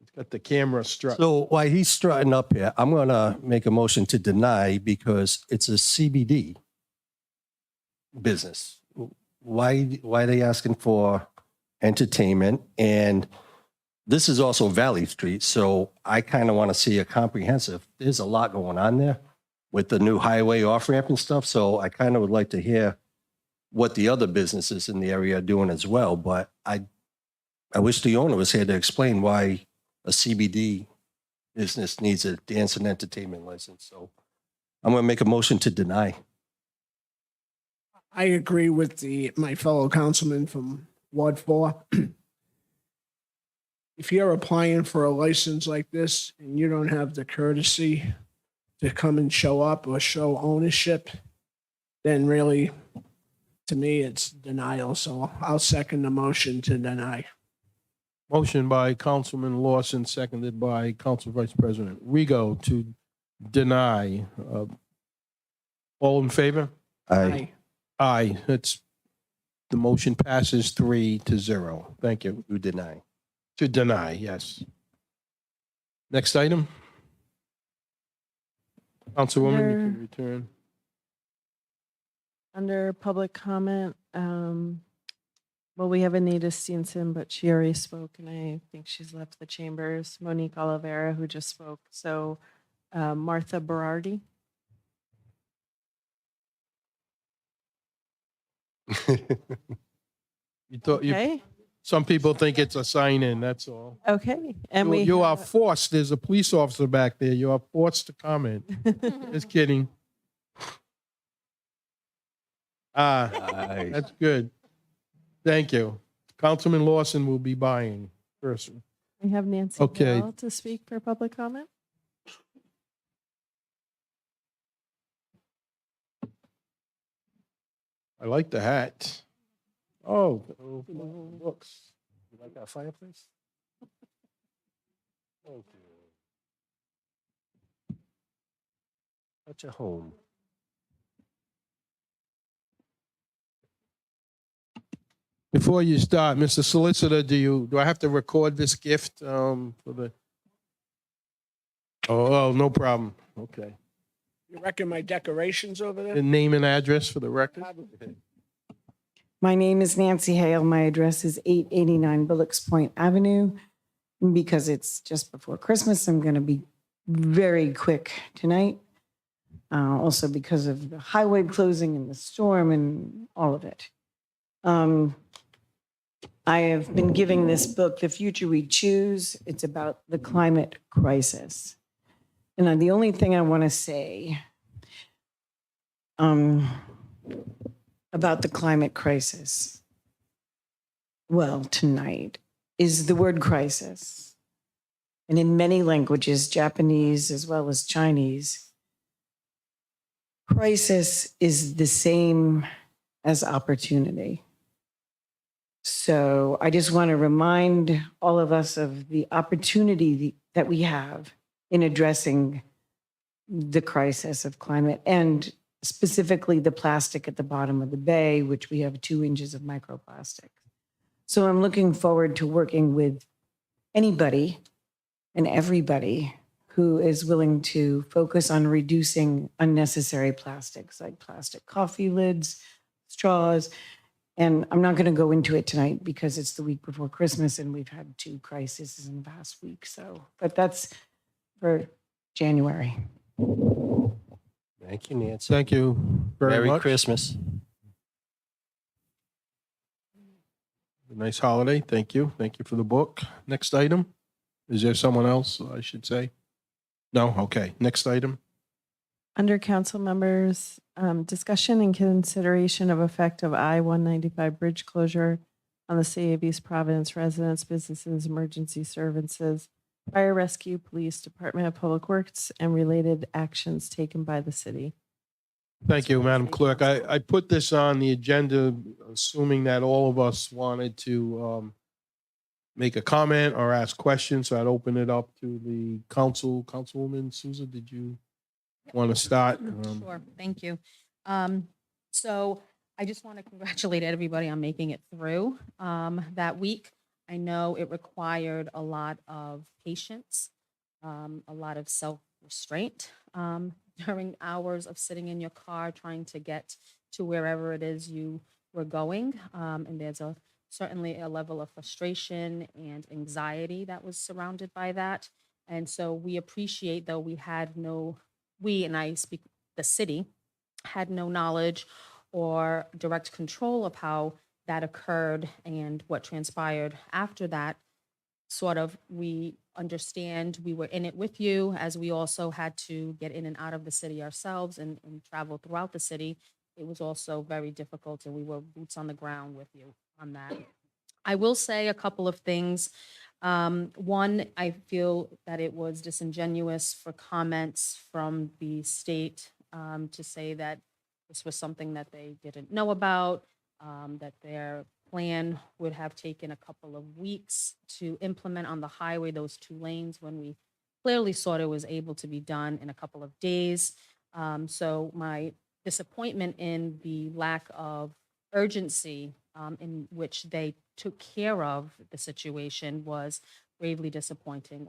It's got the camera struck. So while he's strutting up here, I'm going to make a motion to deny because it's a CBD business. Why are they asking for entertainment? And this is also Valley Street, so I kind of want to see a comprehensive. There's a lot going on there with the new highway off ramp and stuff. So I kind of would like to hear what the other businesses in the area are doing as well. But I wish the owner was here to explain why a CBD business needs a dance and entertainment license. So I'm going to make a motion to deny. I agree with my fellow councilman from Ward 4. If you're applying for a license like this and you don't have the courtesy to come and show up or show ownership, then really, to me, it's denial. So I'll second the motion to deny. Motion by Councilman Lawson, seconded by Council Vice President Rego to deny. All in favor? I Aye. The motion passes 3-0. Thank you. do deny. To deny, yes. Next item. Councilwoman, you can return. Under public comment, well, we have Anita Steenson, but she already spoke, and I think she's left the chambers. Monique Oliveira, who just spoke. So Martha Berardi. You thought Okay. some people think it's a sign-in, that's all. Okay. And You are have- forced, there's a police officer back there, you are forced to comment. Just kidding. Aye. That's good. Thank you. Councilman Lawson will be buying first. We have Nancy Okay. Bell to speak for public comment. I like the hat. Oh, books. You like that fireplace? Thank you. Such a home. Before you start, Mr. Solicitor, do I have to record this gift for the? Oh, no problem. Okay. You reckon my decorations over there? The name and address for the record? My name is Nancy Hale. My address is 889 Bullocks Point Avenue. Because it's just before Christmas, I'm going to be very quick tonight. Also because of the highway closing and the storm and all of it. I have been giving this book, The Future We Choose. It's about the climate crisis. And the only thing I want to say about the climate crisis, well, tonight, is the word crisis. And in many languages, Japanese as well as Chinese, crisis is the same as opportunity. So I just want to remind all of us of the opportunity that we have in addressing the crisis of climate and specifically the plastic at the bottom of the bay, which we have 2 inches of microplastic. So I'm looking forward to working with anybody and everybody who is willing to focus on reducing unnecessary plastics like plastic coffee lids, straws. And I'm not going to go into it tonight because it's the week before Christmas and we've had 2 crises in the past week. So, but that's for January. Thank you, Nancy. Thank you very Merry much. Christmas. A nice holiday. Thank you. Thank you for the book. Next item. Is there someone else I should say? No? Okay. Next item. Under council members, discussion and consideration of effect of I-195 bridge closure on the City of East Providence residents, businesses, emergency services, fire rescue, police, Department of Public Works, and related actions taken by the city. Thank you, Madam Thank Clerk. you. I put this on the agenda, assuming that all of us wanted to make a comment or ask questions. So I'd open it up to the council. Councilwoman Souza, did you want to start? Sure, thank you. So I just want to congratulate everybody on making it through that week. I know it required a lot of patience, a lot of self-restraint during hours of sitting in your car trying to get to wherever it is you were going. And there's a certainly a level of frustration and anxiety that was surrounded by that. And so we appreciate, though we, and I speak the city, had no knowledge or direct control of how that occurred and what transpired after that. Sort of, we understand we were in it with you, as we also had to get in and out of the city ourselves and travel throughout the city. It was also very difficult, and we were boots on the ground with you on that. I will say a couple of things. One, I feel that it was disingenuous for comments from the state to say that this was something that they didn't know about, that their plan would have taken a couple of weeks to implement on the highway, those 2 lanes, when we clearly saw it was able to be done in a couple of days. So my disappointment in the lack of urgency in which they took care of the situation was gravely disappointing.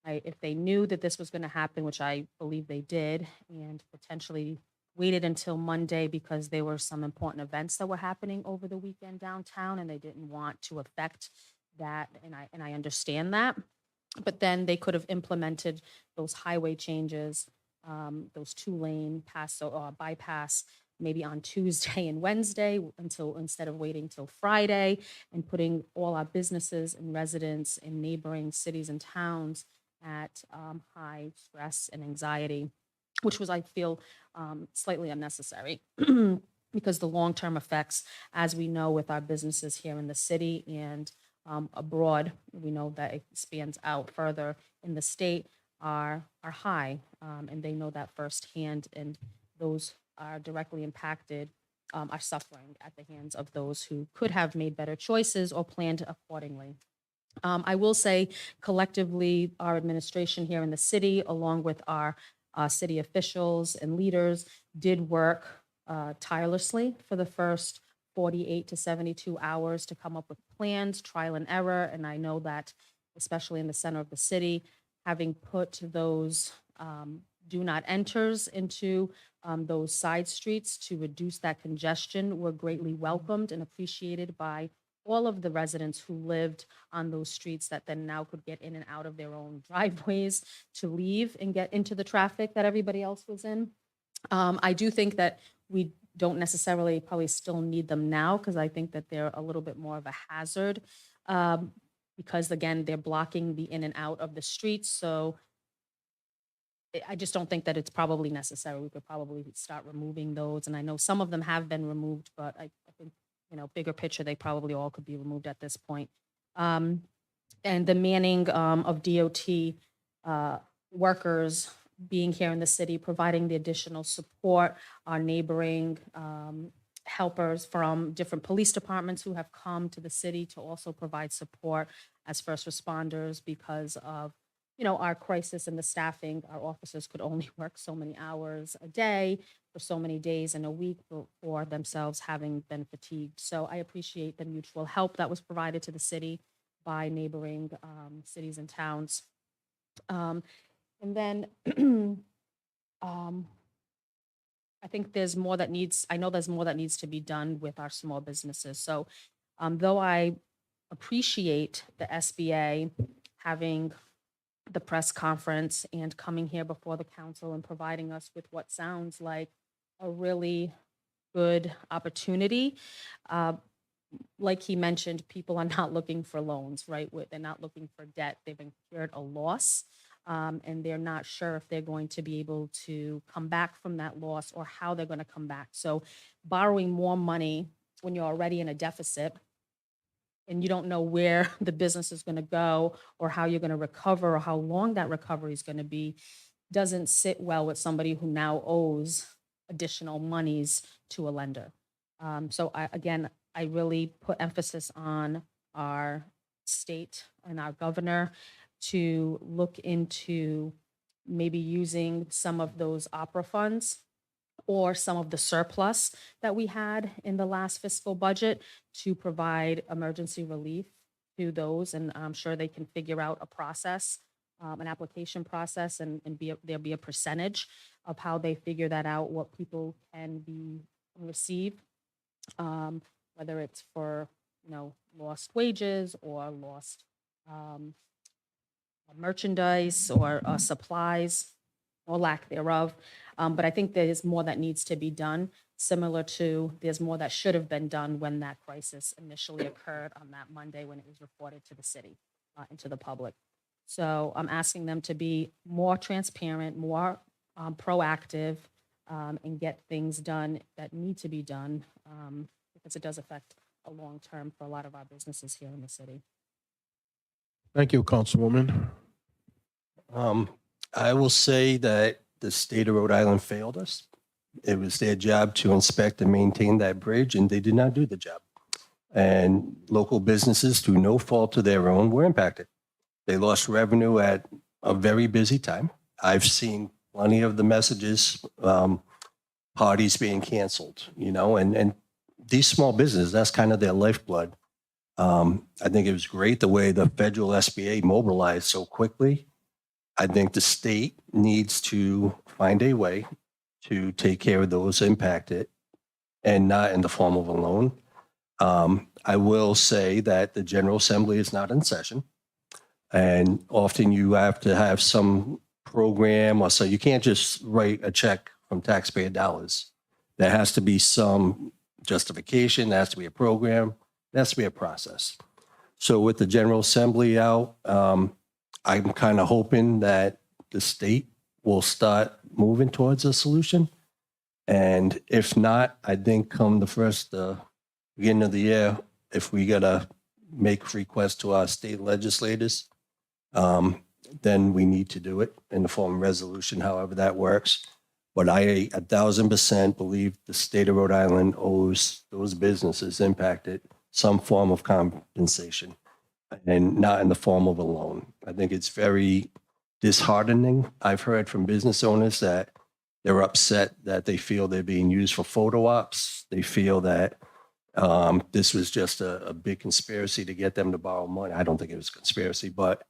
If they knew that this was going to happen, which I believe they did, and potentially waited until Monday because there were some important events that were happening over the weekend downtown, and they didn't want to affect that, and I understand that. But then they could have implemented those highway changes, those 2-lane bypass, maybe on Tuesday and Wednesday, instead of waiting till Friday and putting all our businesses and residents in neighboring cities and towns at high stress and anxiety, which was, I feel, slightly unnecessary. Because the long-term effects, as we know with our businesses here in the city and abroad, we know that it spans out further in the state, are high, and they know that firsthand, and those are directly impacted, are suffering at the hands of those who could have made better choices or planned accordingly. I will say collectively, our administration here in the city, along with our city officials and leaders, did work tirelessly for the first 48 to 72 hours to come up with plans, trial and error. And I know that, especially in the center of the city, having put those do not enters into those side streets to reduce that congestion were greatly welcomed and appreciated by all of the residents who lived on those streets that then now could get in and out of their own driveways to leave and get into the traffic that everybody else was in. I do think that we don't necessarily probably still need them now, because I think that they're a little bit more of a hazard, because again, they're blocking the in and out of the streets. So I just don't think that it's probably necessary. We could probably start removing those. And I know some of them have been removed, but I think, bigger picture, they probably all could be removed at this point. And the manning of DOT workers being here in the city, providing the additional support, our neighboring helpers from different police departments who have come to the city to also provide support as first responders because of our crisis and the staffing. Our officers could only work so many hours a day for so many days in a week for themselves, having been fatigued. So I appreciate the mutual help that was provided to the city by neighboring cities and towns. And then I think there's more that needs to be done with our small businesses. So though I appreciate the SBA having the press conference and coming here before the council and providing us with what sounds like a really good opportunity. Like he mentioned, people are not looking for loans, right? They're not looking for debt. They've incurred a loss, and they're not sure if they're going to be able to come back from that loss or how they're going to come back. So borrowing more money when you're already in a deficit and you don't know where the business is going to go or how you're going to recover or how long that recovery is going to be doesn't sit well with somebody who now owes additional monies to a lender. So I really put emphasis on our state and our governor to look into maybe using some of those opera funds or some of the surplus that we had in the last fiscal budget to provide emergency relief to those. And I'm sure they can figure out a process, an application process, and there'll be a percentage of how they figure that out, what people can receive, whether it's for lost wages or lost merchandise or supplies or lack thereof. But I think there's more that needs to be done, similar to there's more that should have been done when that crisis initially occurred on that Monday when it was reported to the city and to the public. So I'm asking them to be more transparent, more proactive, and get things done that need to be done, because it does affect a long term for a lot of our businesses here in the city. Thank you, Councilwoman. I will say that the state of Rhode Island failed us. It was their job to inspect and maintain that bridge, and they did not do the job. And local businesses, through no fault of their own, were impacted. They lost revenue at a very busy time. I've seen plenty of the messages, parties being canceled, and these small businesses, that's kind of their lifeblood. I think it was great the way the federal SBA mobilized so quickly. I think the state needs to find a way to take care of those impacted and not in the form of a loan. I will say that the General Assembly is not in session. And often you have to have some program or so you can't just write a check from taxpayer dollars. There has to be some justification, there has to be a program, there has to be a process. So with the General Assembly out, I'm kind of hoping that the state will start moving towards a solution. And if not, I think come the beginning of the year, if we got to make requests to our state legislators, then we need to do it in the form of resolution, however that works. But I 1,000% believe the state of Rhode Island owes those businesses impacted some form of compensation and not in the form of a loan. I think it's very disheartening. I've heard from business owners that they're upset that they feel they're being used for photo ops. They feel that this was just a big conspiracy to get them to borrow money. I don't think it was a conspiracy, but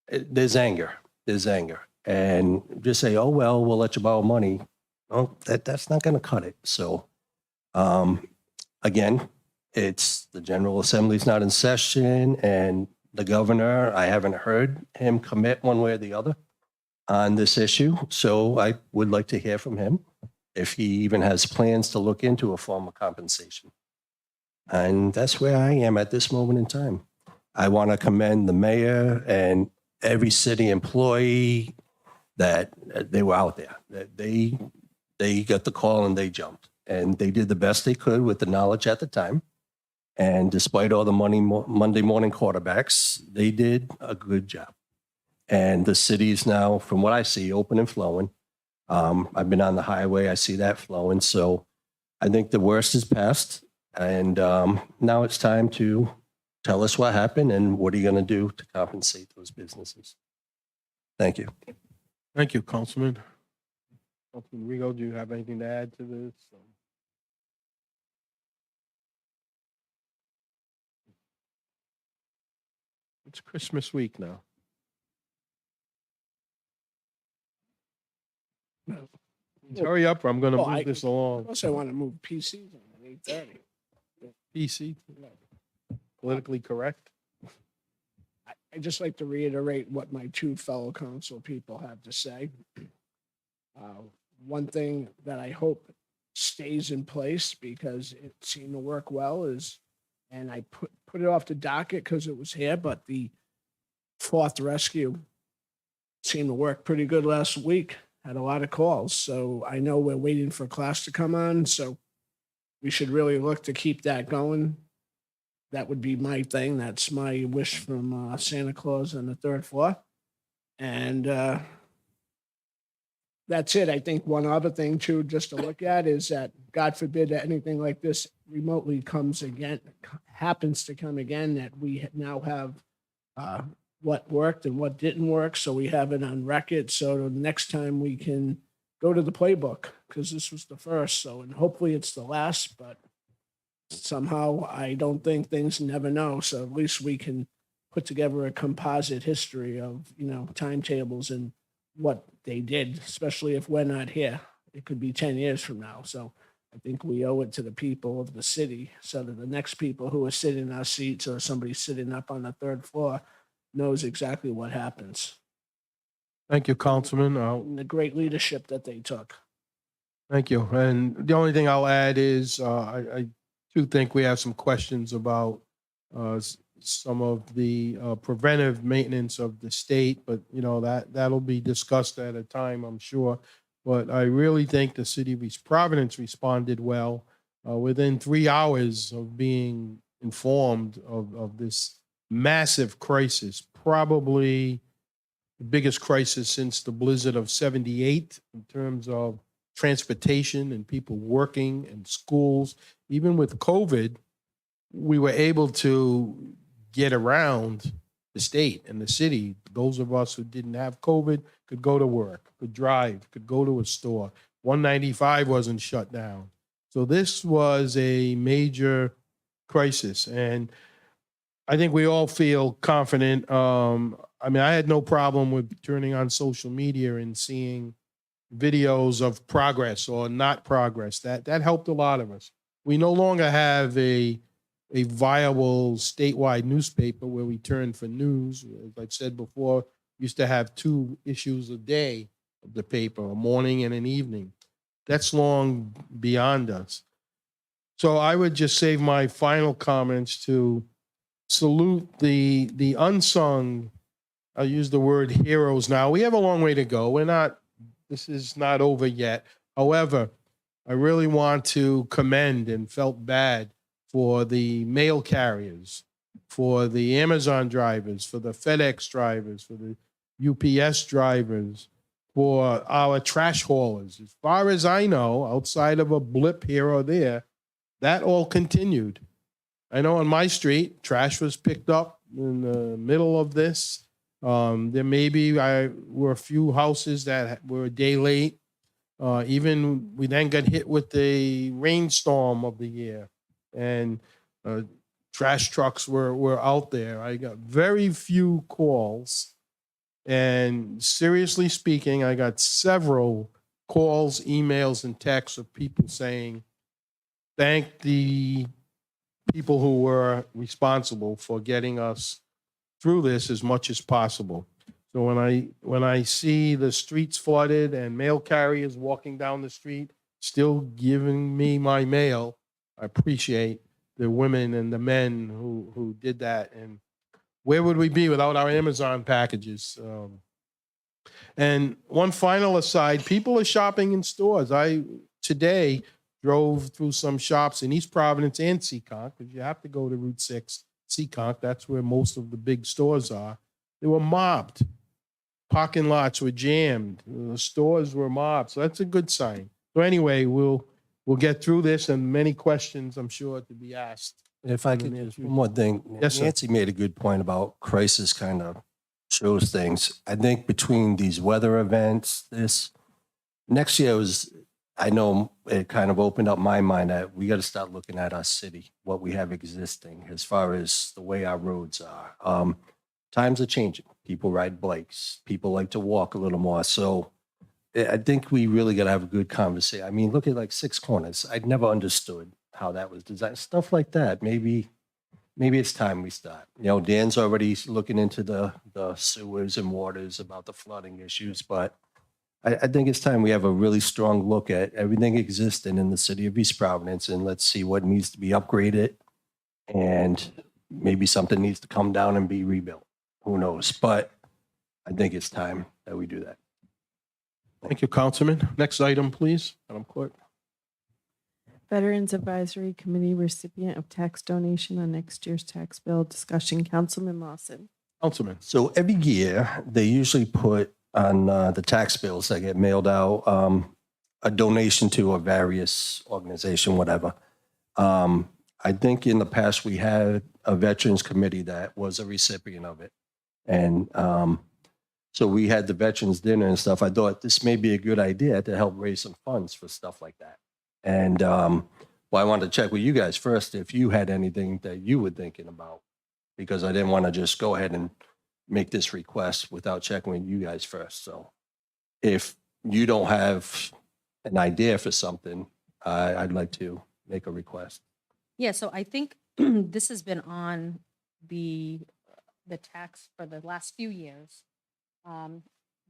there's anger. There's anger. And just say, oh, well, we'll let you borrow money. Well, that's not going to cut it. So, again, it's the General Assembly's not in session, and the governor, I haven't heard him commit one way or the other on this issue. So I would like to hear from him if he even has plans to look into a form of compensation. And that's where I am at this moment in time. I want to commend the mayor and every city employee that they were out there, that they got the call and they jumped, and they did the best they could with the knowledge at the time. And despite all the Monday morning quarterbacks, they did a good job. And the city is now, from what I see, open and flowing. I've been on the highway. I see that flowing. So I think the worst is past. And now it's time to tell us what happened and what are you going to do to compensate those businesses. Thank you. Thank you, Councilman. Councilman Rigo, do you have anything to add to this? It's Christmas week now. Hurry up, or I'm going to Oh, move this along. Also, I want to move PCs on at 8:30. PC, politically correct. I just like to reiterate what my two fellow council people have to say. One thing that I hope stays in place because it seemed to work well is, and I put it off the docket because it was here, but the fourth rescue seemed to work pretty good last week. Had a lot of calls. So I know we're waiting for class to come on. So we should really look to keep that going. That would be my thing. That's my wish from Santa Claus on the third floor. And that's it. I think one other thing too, just to look at is that God forbid that anything like this remotely happens to come again, that we now have what worked and what didn't work. So we have it on record. So the next time we can go to the playbook, because this was the first. So, and hopefully it's the last, but somehow I don't think things never know. So at least we can put together a composite history of, timetables and what they did, especially if we're not here. It could be 10 years from now. So I think we owe it to the people of the city so that the next people who are sitting in our seats or somebody sitting up on the third floor knows exactly what happens Thank you, Councilman. and the great leadership that they took. Thank you. And the only thing I'll add is I do think we have some questions about some of the preventive maintenance of the state, but that'll be discussed at a time, I'm sure. But I really think the city of East Providence responded well within 3 hours of being informed of this massive crisis, probably the biggest crisis since the blizzard of '78 in terms of transportation and people working and schools. Even with COVID, we were able to get around the state and the city. Those of us who didn't have COVID could go to work, could drive, could go to a store. 195 wasn't shut down. So this was a major crisis. And I think we all feel confident. I had no problem with turning on social media and seeing videos of progress or not progress. That helped a lot of us. We no longer have a viable statewide newspaper where we turn for news. As I've said before, we used to have 2 issues a day of the paper, a morning and an evening. That's long beyond us. So I would just save my final comments to salute the unsung, I'll use the word heroes now. We have a long way to go. This is not over yet. However, I really want to commend and felt bad for the mail carriers, for the Amazon drivers, for the FedEx drivers, for the UPS drivers, for our trash haulers. As far as I know, outside of a blip here or there, that all continued. I know on my street, trash was picked up in the middle of this. There were a few houses that were a day late. Even we then got hit with the rainstorm of the year, and trash trucks were out there. I got very few calls, and seriously speaking, I got several calls, emails, and texts of people saying, thank the people who were responsible for getting us through this as much as possible. So when I see the streets flooded and mail carriers walking down the street, still giving me my mail, I appreciate the women and the men who did that. And where would we be without our Amazon packages? And one final aside, people are shopping in stores. I today drove through some shops in East Providence and Seekonk, because you have to go to Route 6, Seekonk. That's where most of the big stores are. They were mobbed. Parking lots were jammed. The stores were mobbed. So that's a good sign. So anyway, we'll get through this, and many questions, I'm sure, to be asked. If I could just one more thing. Yes, sir. Nancy made a good point about crisis kind of shows things. I think between these weather events, next year I know it kind of opened up my mind that we got to start looking at our city, what we have existing as far as the way our roads are. Times are changing. People ride bikes. People like to walk a little more. So I think we really got to have a good conversation. I mean, look at like Six Corners. I'd never understood how that was designed. Stuff like that. Maybe it's time we start. Dan's already looking into the sewers and waters about the flooding issues, but I think it's time we have a really strong look at everything existing in the city of East Providence, and let's see what needs to be upgraded, and maybe something needs to come down and be rebuilt. Who knows? But I think it's time that we do that. Thank you, Councilman. Next item, please, Madam Clerk. Veterans Advisory Committee recipient of tax donation on next year's tax bill discussion. Councilman Lawson. Councilman. So every year, they usually put on the tax bills that get mailed out a donation to a various organization, whatever. I think in the past we had a veterans committee that was a recipient of it. And so we had the veterans dinner and stuff. I thought this may be a good idea to help raise some funds for stuff like that. And I wanted to check with you guys first if you had anything that you were thinking about, because I didn't want to just go ahead and make this request without checking with you guys first. So if you don't have an idea for something, I'd like to make a request. Yeah, so I think this has been on the tax for the last few years. Do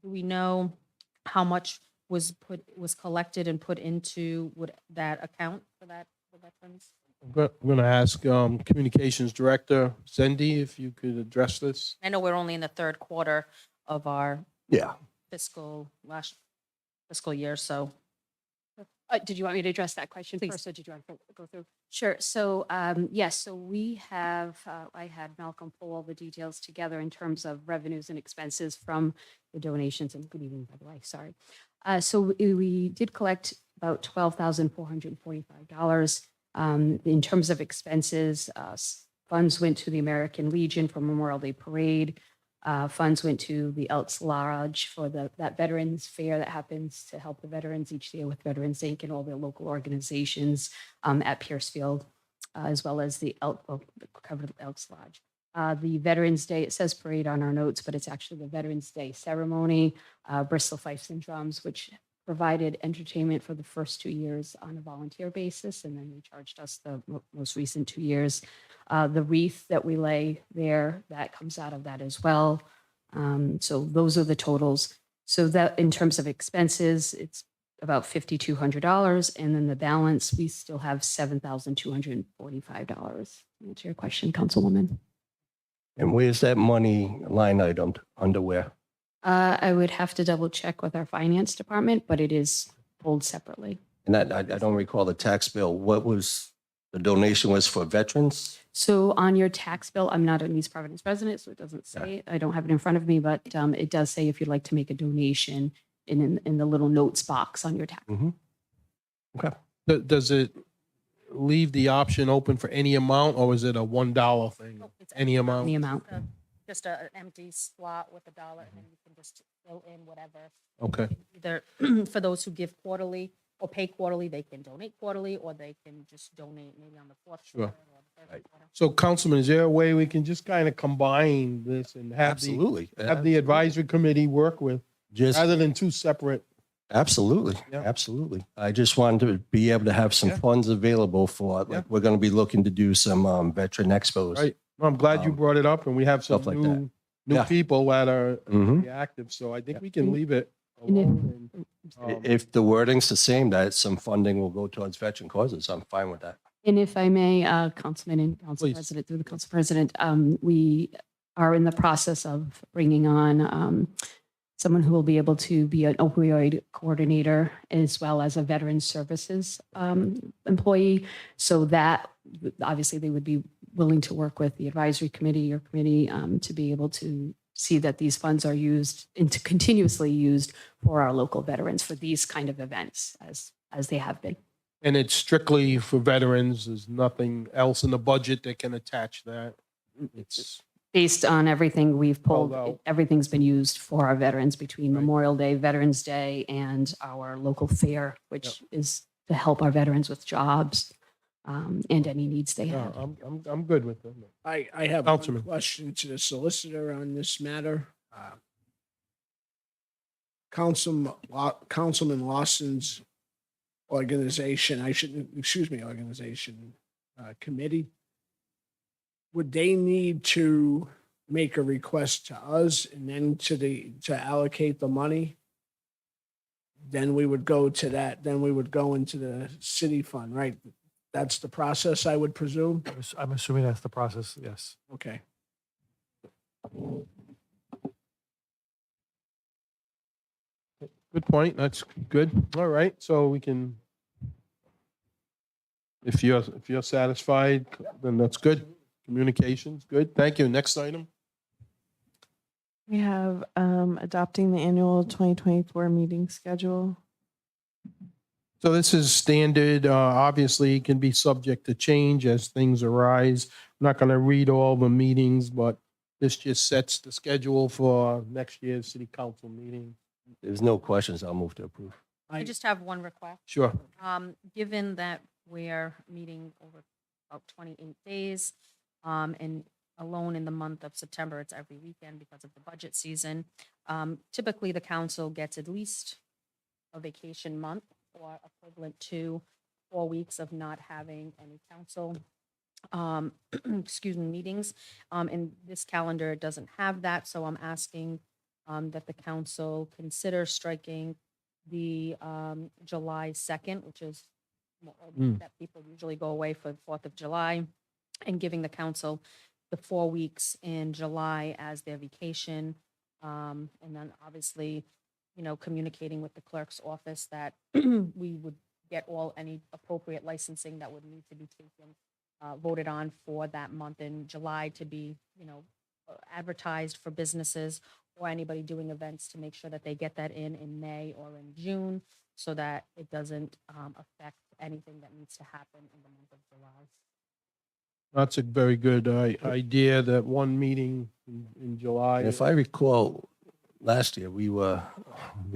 we know how much was collected and put into that account for veterans? I'm going to ask Communications Director Zendi if you could address this. I know we're only in the third quarter of our Yeah. last fiscal year, so. Did you want me to address that question Please. first, or did you want to go through? Sure. So, yes, so we have, I had Malcolm pull all the details together in terms of revenues and expenses from the donations, and good evening, by the way, sorry. So we did collect about $12,445. In terms of expenses, funds went to the American Legion for Memorial Day Parade. Funds went to the Elks Lodge for that Veterans Fair that happens to help the veterans each year with Veterans Inc. and all their local organizations at Piercefield, as well as the covered Elks Lodge. The Veterans Day, it says parade on our notes, but it's actually the Veterans Day ceremony, Bristol Fifes and Drums, which provided entertainment for the first 2 years on a volunteer basis, and then they charged us the most recent 2 years. The wreath that we lay there, that comes out of that as well. So those are the totals. So that in terms of expenses, it's about $5,200, and then the balance, we still have $7,245. To answer your question, Councilwoman. And where's that money line item under where? I would have to double check with our finance department, but it is pulled separately. And I don't recall the tax bill. What was, the donation was for veterans? So on your tax bill, I'm not an East Providence resident, so it doesn't say, I don't have it in front of me, but it does say if you'd like to make a donation in the little notes box on your tax. Does it leave the option open for any amount, or is it a $1 thing? Nope, it's Any amount? Any amount. Just an empty slot with $1, and then you can just fill in whatever. Okay. Either for those who give quarterly or pay quarterly, they can donate quarterly, or they can just donate maybe on the fourth Sure. quarter or the third quarter. So, Councilman, is there a way we can just kind of combine this and have Absolutely. the advisory committee work with, Just, rather than two separate? absolutely, Yeah. absolutely. I just wanted to be able to have some Yeah. funds available for, Yeah. like, we're going to be looking to do some veteran expos. Right. Well, I'm glad you Um, brought it up, and we have some stuff like that. new Yeah. people that are Mhm. very active, so I think Yeah. we can leave it And if- alone. and, If the wording's the same, that some funding will go towards veteran causes, I'm fine with that. And if I may, Councilman and Council Please. President, through the Council President, we are in the process of bringing on someone who will be able to be an opioid coordinator as well as a veteran services employee. So that obviously they would be willing to work with the advisory committee or committee to be able to see that these funds are used and to continuously used for our local veterans for these kind of events as they have been. and it's strictly for veterans. There's nothing else in the budget that can attach that. It's, Based on everything we've pulled, Pulled out. everything's been used for our veterans between Right. Memorial Day, Veterans Day, and our local fair, which is to help our veterans with jobs and any needs they yeah, have. I'm good with it. I have Councilman. one question to the solicitor on this matter. Councilman Lawson's organization, organization, committee, would they need to make a request to us and then to allocate the money? Then we would go to that, then we would go into the city fund, right? That's the process, I would presume? I'm assuming that's the process, yes. Okay. Good point. That's good. All right, so we can, if you're satisfied, then that's good. Communications, good. Thank you. Next item. We have adopting the annual 2024 meeting schedule. So this is standard, obviously it can be subject to change as things arise. I'm not going to read all the meetings, but this just sets the schedule for next year's city council meeting. There's no questions, I'll move to approve. I just have one request. Sure. Given that we're meeting over about 28 days, and alone in the month of September, it's every weekend because of the budget season. Typically, the council gets at least a vacation month or equivalent to 4 weeks of not having any council, excuse me, meetings. And this calendar doesn't have that, so I'm asking that the council consider striking the July 2nd, which is that people usually go away for the 4th of July, and giving the council the 4 weeks in July as their vacation. And then obviously, communicating with the clerk's office that we would get any appropriate licensing that would need to be taken, voted on for that month in July to be, advertised for businesses or anybody doing events, to make sure that they get that in May or in June, so that it doesn't affect anything that needs to happen in the month of July. That's a very good idea, that one meeting in July. And if I recall, last year, we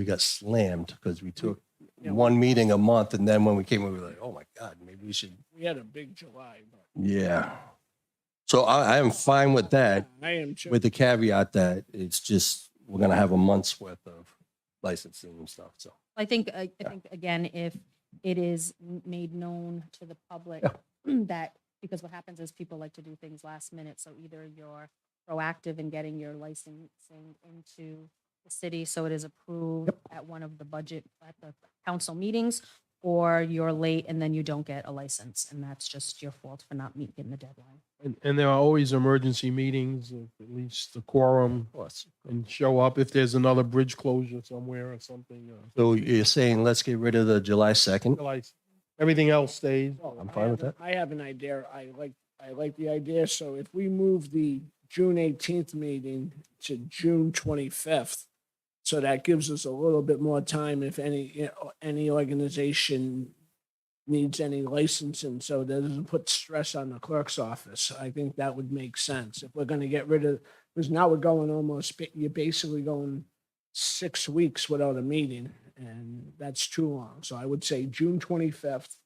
got slammed because we took Yeah. one meeting a month, and then when we came, we were like, oh my God, maybe we should, We had a big July, but yeah. So I am fine with that, I am sure. with the caveat that it's just, we're gonna have a month's worth of licensing and stuff, so. I think again, if it is made known to the public that, because what happens is people like to do things last minute. So either you're proactive in getting your licensing into the city, so it is approved at one of the council meetings, or you're late and then you don't get a license, and that's just your fault for not meeting the deadline. And there are always emergency meetings, at least the quorum, Of course. and show up if there's another bridge closure somewhere or something. So you're saying let's get rid of the July 2nd? Everything else stays. I'm fine with that. I have an idea. I like the idea. So if we move the June 18th meeting to June 25th, so that gives us a little bit more time if any organization needs any licensing, so that doesn't put stress on the clerk's office. I think that would make sense if we're going to get rid of, because now we're going you're basically going 6 weeks without a meeting, and that's too long. So I would say June 25th,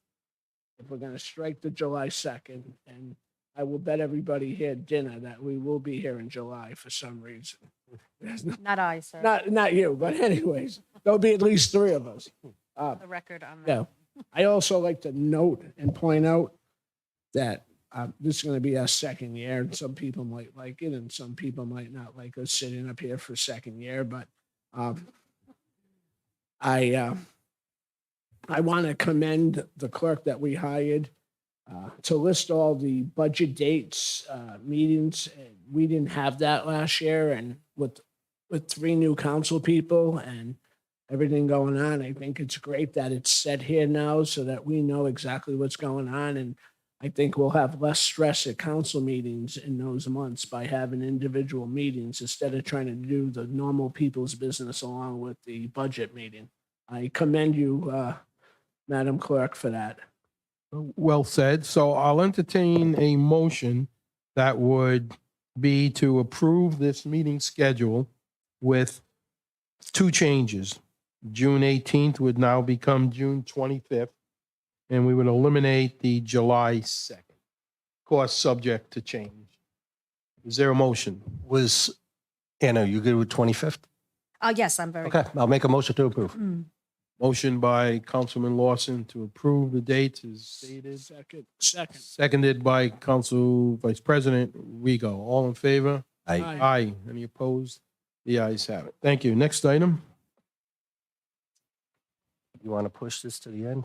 if we're going to strike the July 2nd, and I will bet everybody here dinner that we will be here in July for some reason. Not I, sir. Not you, but anyways, there'll be at least 3 of us. The record on that. Yeah. I also like to note and point out that this is going to be our second year, and some people might like it, and some people might not like us sitting up here for second year. But I want to commend the clerk that we hired to list all the budget dates, meetings. We didn't have that last year, and with 3 new council people and everything going on, I think it's great that it's set here now so that we know exactly what's going on. And I think we'll have less stress at council meetings in those months by having individual meetings instead of trying to do the normal people's business along with the budget meeting. I commend you, Madam Clerk, for that. Well said. So I'll entertain a motion that would be to approve this meeting schedule with 2 changes. June 18th would now become June 25th, and we would eliminate the July 2nd. Of course, subject to change. Is there a motion? Was, Anna, you good with 25th? Yes, I'm very. Okay, I'll make a motion to approve. Motion by Councilman Lawson to approve the dates is stated. Second. Seconded by Council Vice President Rego. All in favor? I, Aye. Any opposed? The ayes have it. Thank you. Next item. you want to push this to the end?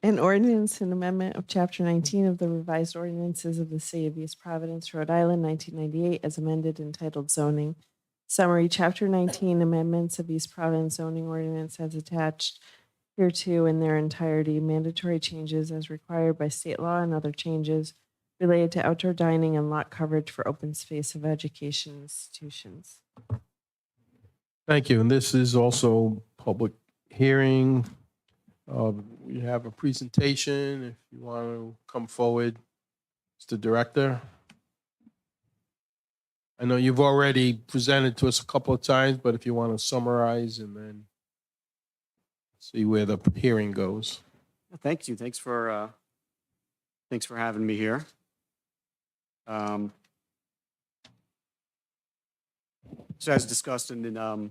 An ordinance and amendment of Chapter 19 of the revised ordinances of the City of East Providence, Rhode Island, 1998, as amended, entitled zoning. Summary, Chapter 19 amendments of East Providence zoning ordinance as attached hereto in their entirety, mandatory changes as required by state law and other changes related to outdoor dining and lot coverage for open space of education institutions. Thank you. And this is also public hearing. We have a presentation. If you want to come forward, Mr. Director. I know you've already presented to us a couple of times, but if you want to summarize and then see where the hearing goes. Thank you. Thanks for having me here. So as discussed in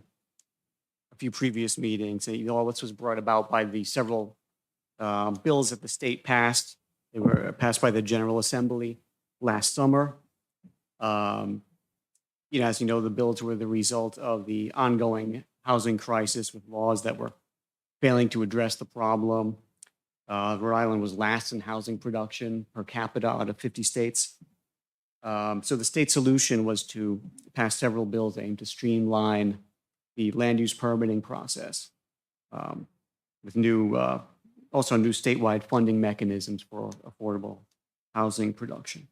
a few previous meetings. And, all this was brought about by the several bills that the state passed. They were passed by the General Assembly last summer. As you know, the bills were the result of the ongoing housing crisis with laws that were failing to address the problem. Rhode Island was last in housing production per capita out of 50 states. So the state solution was to pass several bills aimed to streamline the land use permitting process with also new statewide funding mechanisms for affordable housing production.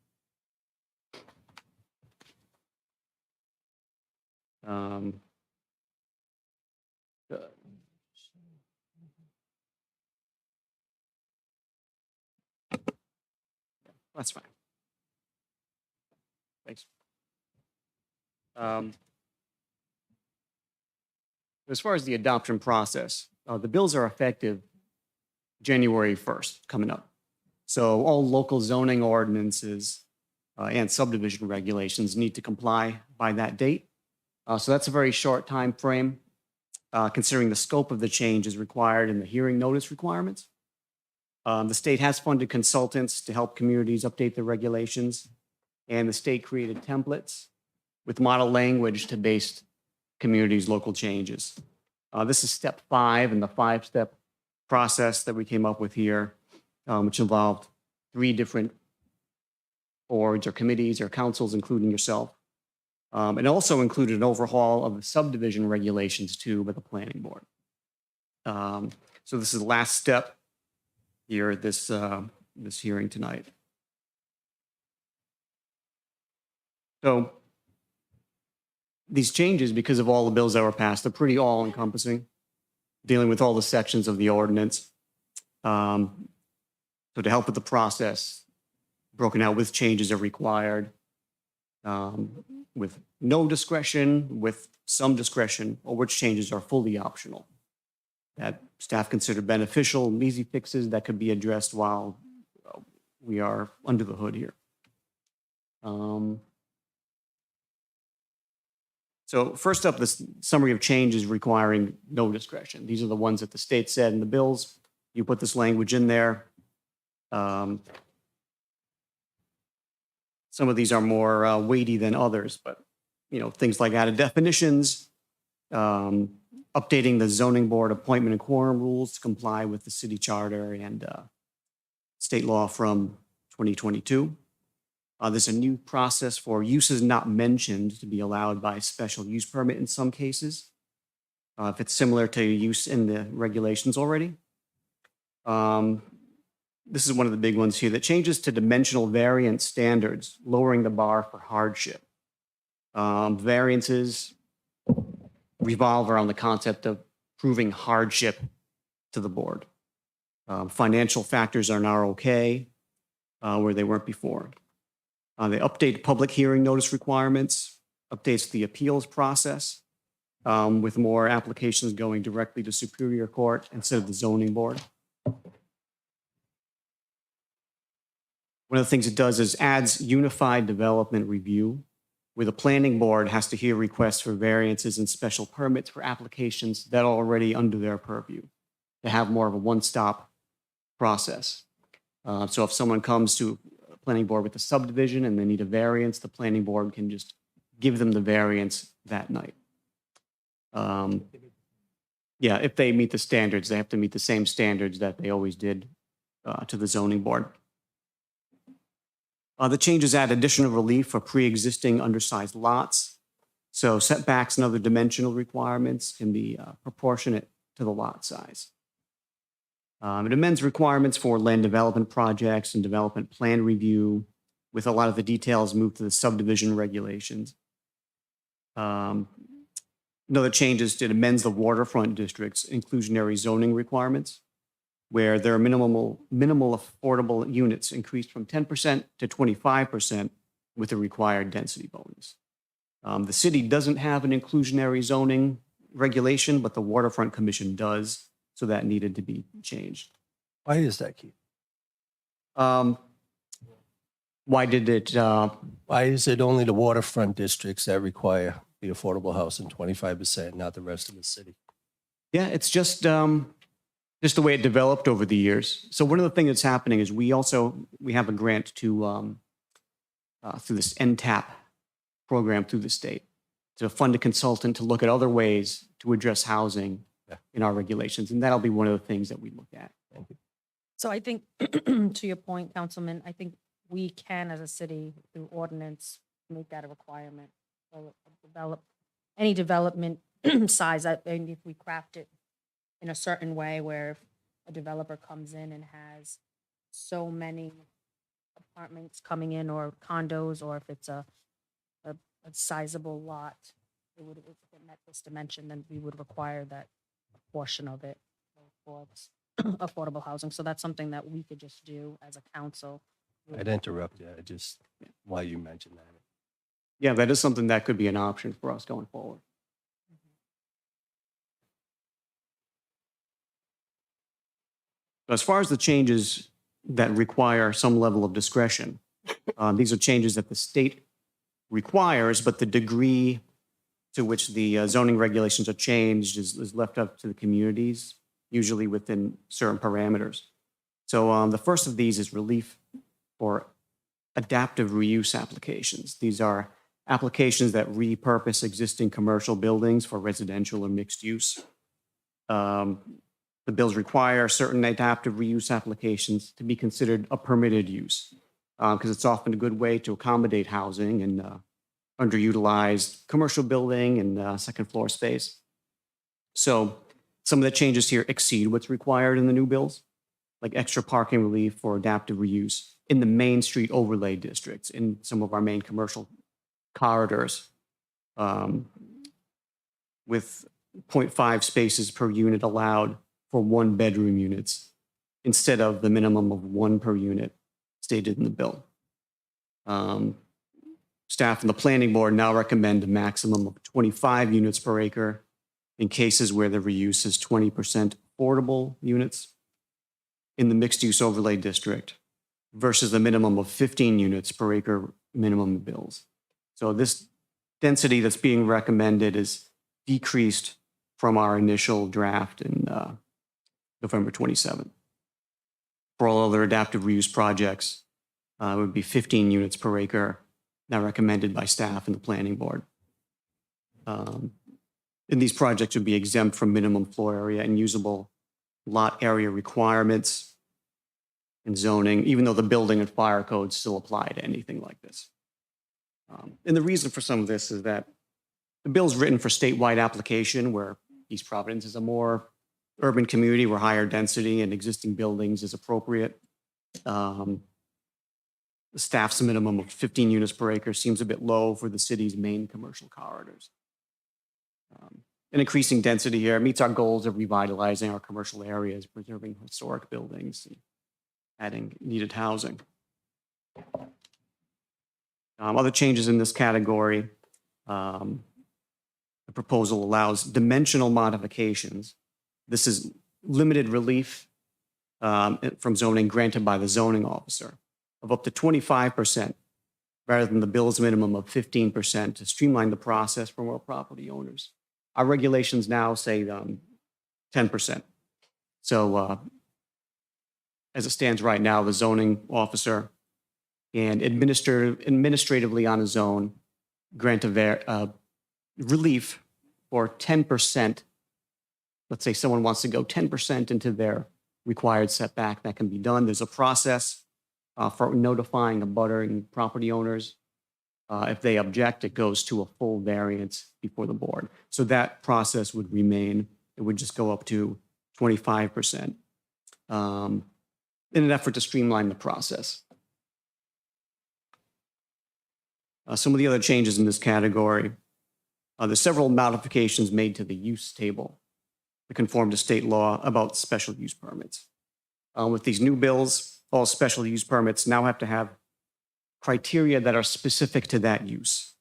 That's fine. Thanks. As far as the adoption process, the bills are effective January 1st coming up. So all local zoning ordinances and subdivision regulations need to comply by that date. So that's a very short time frame, considering the scope of the change is required in the hearing notice requirements. The state has funded consultants to help communities update their regulations, and the state created templates with model language to base communities' local changes. This is step 5 in the 5-step process that we came up with here, which involved 3 different boards or committees or councils, including yourself. It also included an overhaul of the subdivision regulations too by the planning board. So this is the last step here at this hearing tonight. So these changes, because of all the bills that were passed, are pretty all-encompassing, dealing with all the sections of the ordinance. So to help with the process, broken out with changes are required, with no discretion, with some discretion, or which changes are fully optional, that staff consider beneficial and easy fixes that could be addressed while we are under the hood here. So first up, this summary of changes requiring no discretion. These are the ones that the state said in the bills. You put this language in there. Some of these are more weighty than others, but things like added definitions, updating the zoning board appointment and quorum rules to comply with the city charter and state law from 2022. There's a new process for uses not mentioned to be allowed by special use permit in some cases, if it's similar to use in the regulations already. This is one of the big ones here that changes to dimensional variance standards, lowering the bar for hardship. Variances revolve around the concept of proving hardship to the board. Financial factors are now okay where they weren't before. They update public hearing notice requirements, updates the appeals process with more applications going directly to Superior Court instead of the zoning board. One of the things it does is adds unified development review, where the planning board has to hear requests for variances and special permits for applications that are already under their purview, to have more of a one-stop process. So if someone comes to a planning board with a subdivision and they need a variance, the planning board can just give them the variance that night. Yeah, if they meet the standards, they have to meet the same standards that they always did to the zoning board. The changes add additional relief for pre-existing undersized lots. So setbacks and other dimensional requirements can be proportionate to the lot size. It amends requirements for land development projects and development plan review, with a lot of the details moved to the subdivision regulations. Another change is it amends the waterfront district's inclusionary zoning requirements, where their minimal affordable units increased from 10% to 25% with the required density bonus. The city doesn't have an inclusionary zoning regulation, but the Waterfront Commission does, so that needed to be changed. Why is that, Keith? Why did it? Why is it only the waterfront districts that require the affordable housing 25%, not the rest of the city? Yeah, it's just the way it developed over the years. So one of the things that's happening is we have a grant to through this NTAP program through the state to fund a consultant to look at other ways to address housing in our regulations, and that'll be one of the things that we look at. So I think, to your point, Councilman, I think we can, as a city, through ordinance, make that a requirement. So any development size, and if we craft it in a certain way where if a developer comes in and has so many apartments coming in or condos, or if it's a sizable lot, if it met this dimension, then we would require that portion of it for affordable housing. So that's something that we could just do as a council. I'd interrupt you. While you mentioned that. Yeah, that is something that could be an option for us going forward. As far as the changes that require some level of discretion, these are changes that the state requires, but the degree to which the zoning regulations are changed is left up to the communities, usually within certain parameters. So the first of these is relief for adaptive reuse applications. These are applications that repurpose existing commercial buildings for residential or mixed use. The bills require certain adaptive reuse applications to be considered a permitted use because it's often a good way to accommodate housing and underutilized commercial building and second floor space. So some of the changes here exceed what's required in the new bills, like extra parking relief for adaptive reuse in the main street overlay districts in some of our main commercial corridors with 0.5 spaces per unit allowed for 1-bedroom units instead of the minimum of 1 per unit stated in the bill. Staff and the planning board now recommend a maximum of 25 units per acre in cases where the reuse is 20% affordable units in the mixed use overlay district versus the minimum of 15 units per acre minimum bills. So this density that's being recommended is decreased from our initial draft in November 27th. For all other adaptive reuse projects, it would be 15 units per acre, now recommended by staff and the planning board. And these projects would be exempt from minimum floor area and usable lot area requirements and zoning, even though the building and fire codes still apply to anything like this. And the reason for some of this is that the bill's written for statewide application where East Providence is a more urban community where higher density and existing buildings is appropriate. The staff's minimum of 15 units per acre seems a bit low for the city's main commercial corridors. And increasing density here meets our goals of revitalizing our commercial areas, preserving historic buildings, and adding needed housing. Other changes in this category, the proposal allows dimensional modifications. This is limited relief from zoning granted by the zoning officer of up to 25% rather than the bill's minimum of 15% to streamline the process for more property owners. Our regulations now say 10%. So as it stands right now, the zoning officer can administratively on his own grant a relief for 10%. Let's say someone wants to go 10% into their required setback, that can be done. There's a process for notifying abuttering property owners. If they object, it goes to a full variance before the board. So that process would remain. It would just go up to 25% in an effort to streamline the process. Some of the other changes in this category, there's several modifications made to the use table to conform to state law about special use permits. With these new bills, all special use permits now have to have criteria that are specific to that use.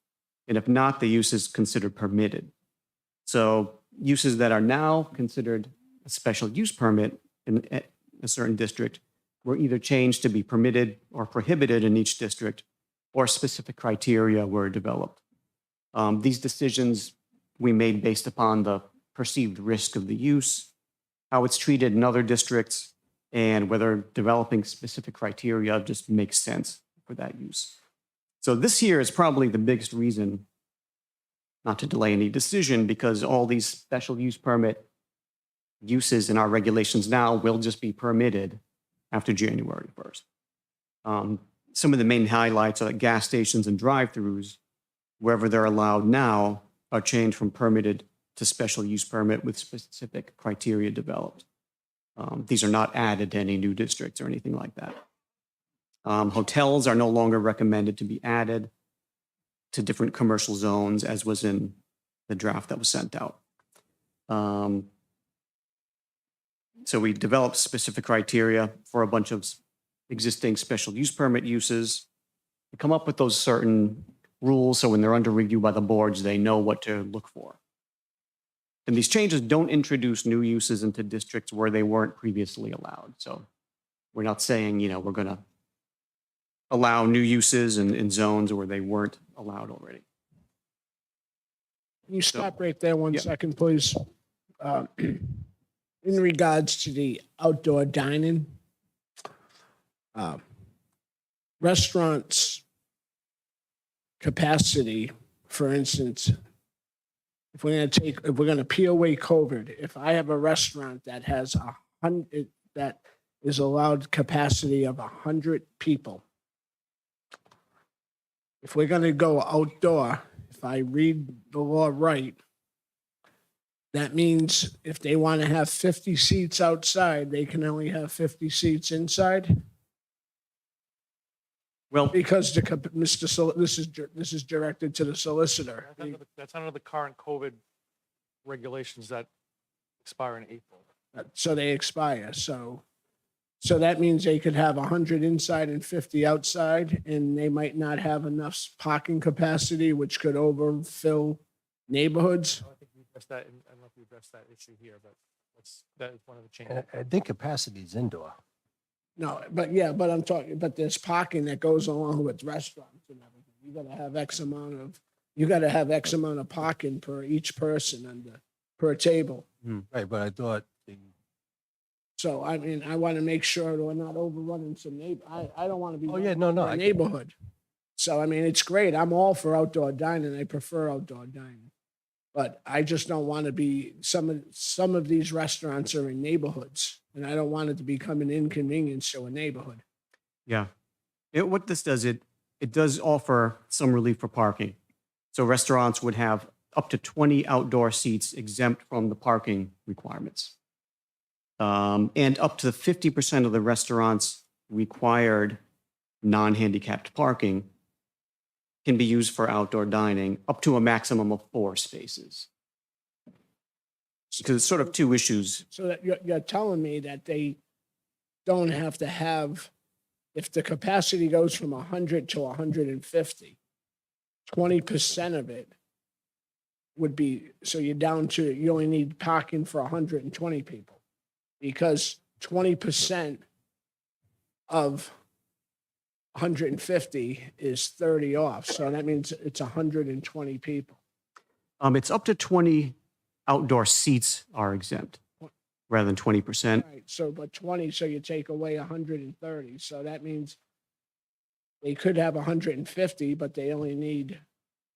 And if not, the use is considered permitted. So uses that are now considered a special use permit in a certain district were either changed to be permitted or prohibited in each district, or specific criteria were developed. These decisions we made based upon the perceived risk of the use, how it's treated in other districts, and whether developing specific criteria just makes sense for that use. So this here is probably the biggest reason not to delay any decision, because all these special use permit uses in our regulations now will just be permitted after January 1st. Some of the main highlights are that gas stations and drive-throughs, wherever they're allowed now, are changed from permitted to special use permit with specific criteria developed. These are not added to any new districts or anything like that. Hotels are no longer recommended to be added to different commercial zones, as was in the draft that was sent out. So we developed specific criteria for a bunch of existing special use permit uses. We come up with those certain rules, so when they're under review by the boards, they know what to look for. And these changes don't introduce new uses into districts where they weren't previously allowed. So we're not saying, we're going to allow new uses in zones where they weren't allowed already. Can you stop right there one Yeah. second, please? In regards to the outdoor dining, restaurants' capacity, for instance, if we're going to peel away COVID, if I have a restaurant that has that is allowed capacity of 100 people, if we're going to go outdoor, if I read the law right, that means if they want to have 50 seats outside, they can only have 50 seats inside? Well, Because this is directed to the solicitor. That's under the current COVID regulations that expire in April. So they expire. So that means they could have 100 inside and 50 outside, and they might not have enough parking capacity, which could overfill neighborhoods. I don't think we addressed that. I don't know if we addressed that issue here, but that is one of the changes. I think capacity is indoor. No, but I'm talking, but there's parking that goes along with restaurants and everything. You gotta have X amount of parking per each person per table. Right, but I thought So, I mean, I want to make sure that we're not overrunning some I don't want to be. Oh, yeah, no, a neighborhood. So, I mean, it's great. I'm all for outdoor dining. I prefer outdoor dining. But I just don't want to be, some of these restaurants are in neighborhoods, and I don't want it to become an inconvenience to a neighborhood. yeah. What this does, it does offer some relief for parking. So restaurants would have up to 20 outdoor seats exempt from the parking requirements. And up to 50% of the restaurants required non-handicapped parking can be used for outdoor dining, up to a maximum of 4 spaces. Because it's sort of two issues. So that you're telling me that they don't have to have, if the capacity goes from 100 to 150, 20% of it would be, so you're down to, you only need parking for 120 people. Because 20% of 150 is 30 off. So that means it's 120 people. It's up to 20 outdoor seats are exempt rather than 20%. Right. So, but 20, so you take away 130. So that means they could have 150, but they only need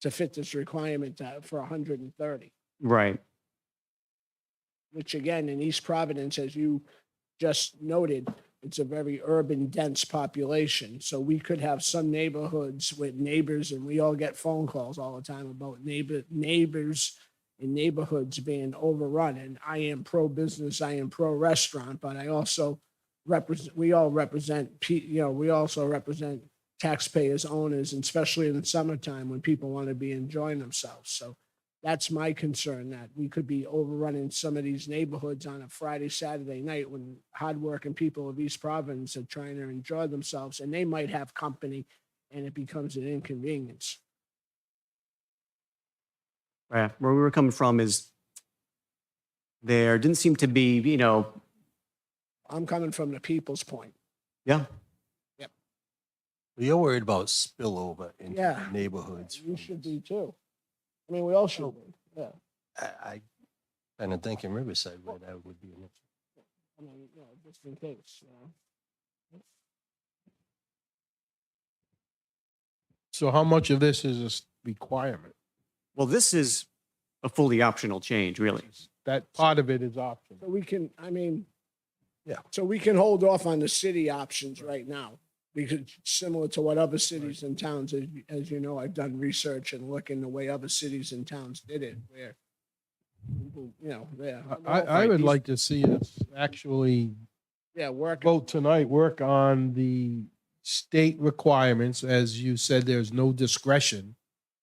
to fit this requirement for 130. Right. Which again, in East Providence, as you just noted, it's a very urban, dense population. So we could have some neighborhoods with neighbors, and we all get phone calls all the time about neighbors in neighborhoods being overrun. And I am pro-business, I am pro-restaurant, but I also we also represent taxpayers, owners, and especially in the summertime when people want to be enjoying themselves. So that's my concern, that we could be overrunning some of these neighborhoods on a Friday, Saturday night when hardworking people of East Providence are trying to enjoy themselves, and they might have company and it becomes an inconvenience. Right. Where we were coming from is there didn't seem to be, I'm coming from the people's point. yeah. you're worried about spillover into Yeah. neighborhoods. You should be too. I mean, we all should be, yeah. I Kind of thinking Riverside where that would be an issue. I mean, you know, just in case, you know. So how much of this is a requirement? Well, this is a fully optional change, really. That part of it is optional. So we can, I mean. Yeah. So we can hold off on the city options right now, because similar to what other cities and towns, as you know, I've done research and looking the way other cities and towns did it, where, people, you know, yeah. I would like to see us actually Yeah, work. vote tonight, work on the state requirements. As you said, there's no discretion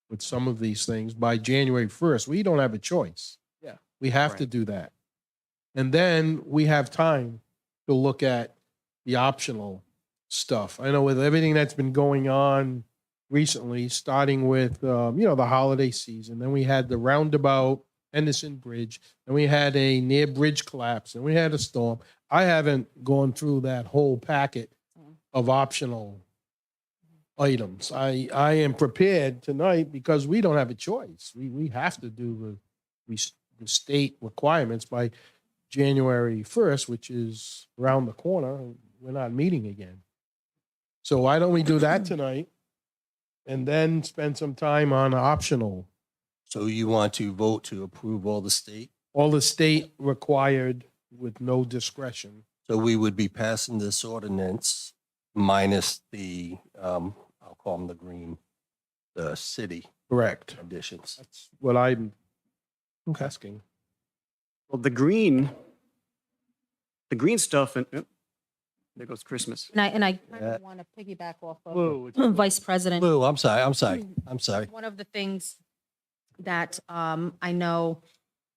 with some of these things by January 1st. We don't have a choice. Yeah. We have to do that. And then we have time to look at the optional stuff. I know with everything that's been going on recently, starting with, the holiday season, then we had the roundabout, Henderson Bridge, and we had a near bridge collapse, and we had a storm. I haven't gone through that whole packet of optional items. I am prepared tonight because we don't have a choice. We have to do the state requirements by January 1st, which is around the corner. We're not meeting again. So why don't we do that tonight and then spend some time on optional, So you want to vote to approve all the state? all the state required with no discretion. So we would be passing this ordinance minus the, I'll call them the city Correct. additions. That's what I'm asking. Well, the green stuff, and oh, there goes Christmas. And I kind Yeah. of want to piggyback off of Blue, it's Vice President. Lou, I'm sorry. One of the things that I know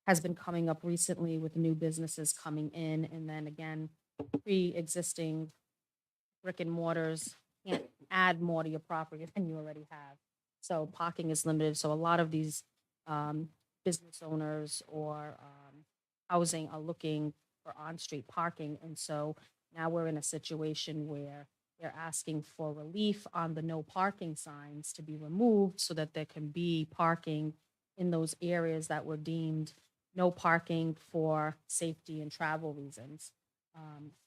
has been coming up recently with new businesses coming in, and then again, pre-existing brick and mortars can't add more to your property than you already have. So parking is limited. So a lot of these business owners or housing are looking for on-street parking. And so now we're in a situation where they're asking for relief on the no parking signs to be removed so that there can be parking in those areas that were deemed no parking for safety and travel reasons.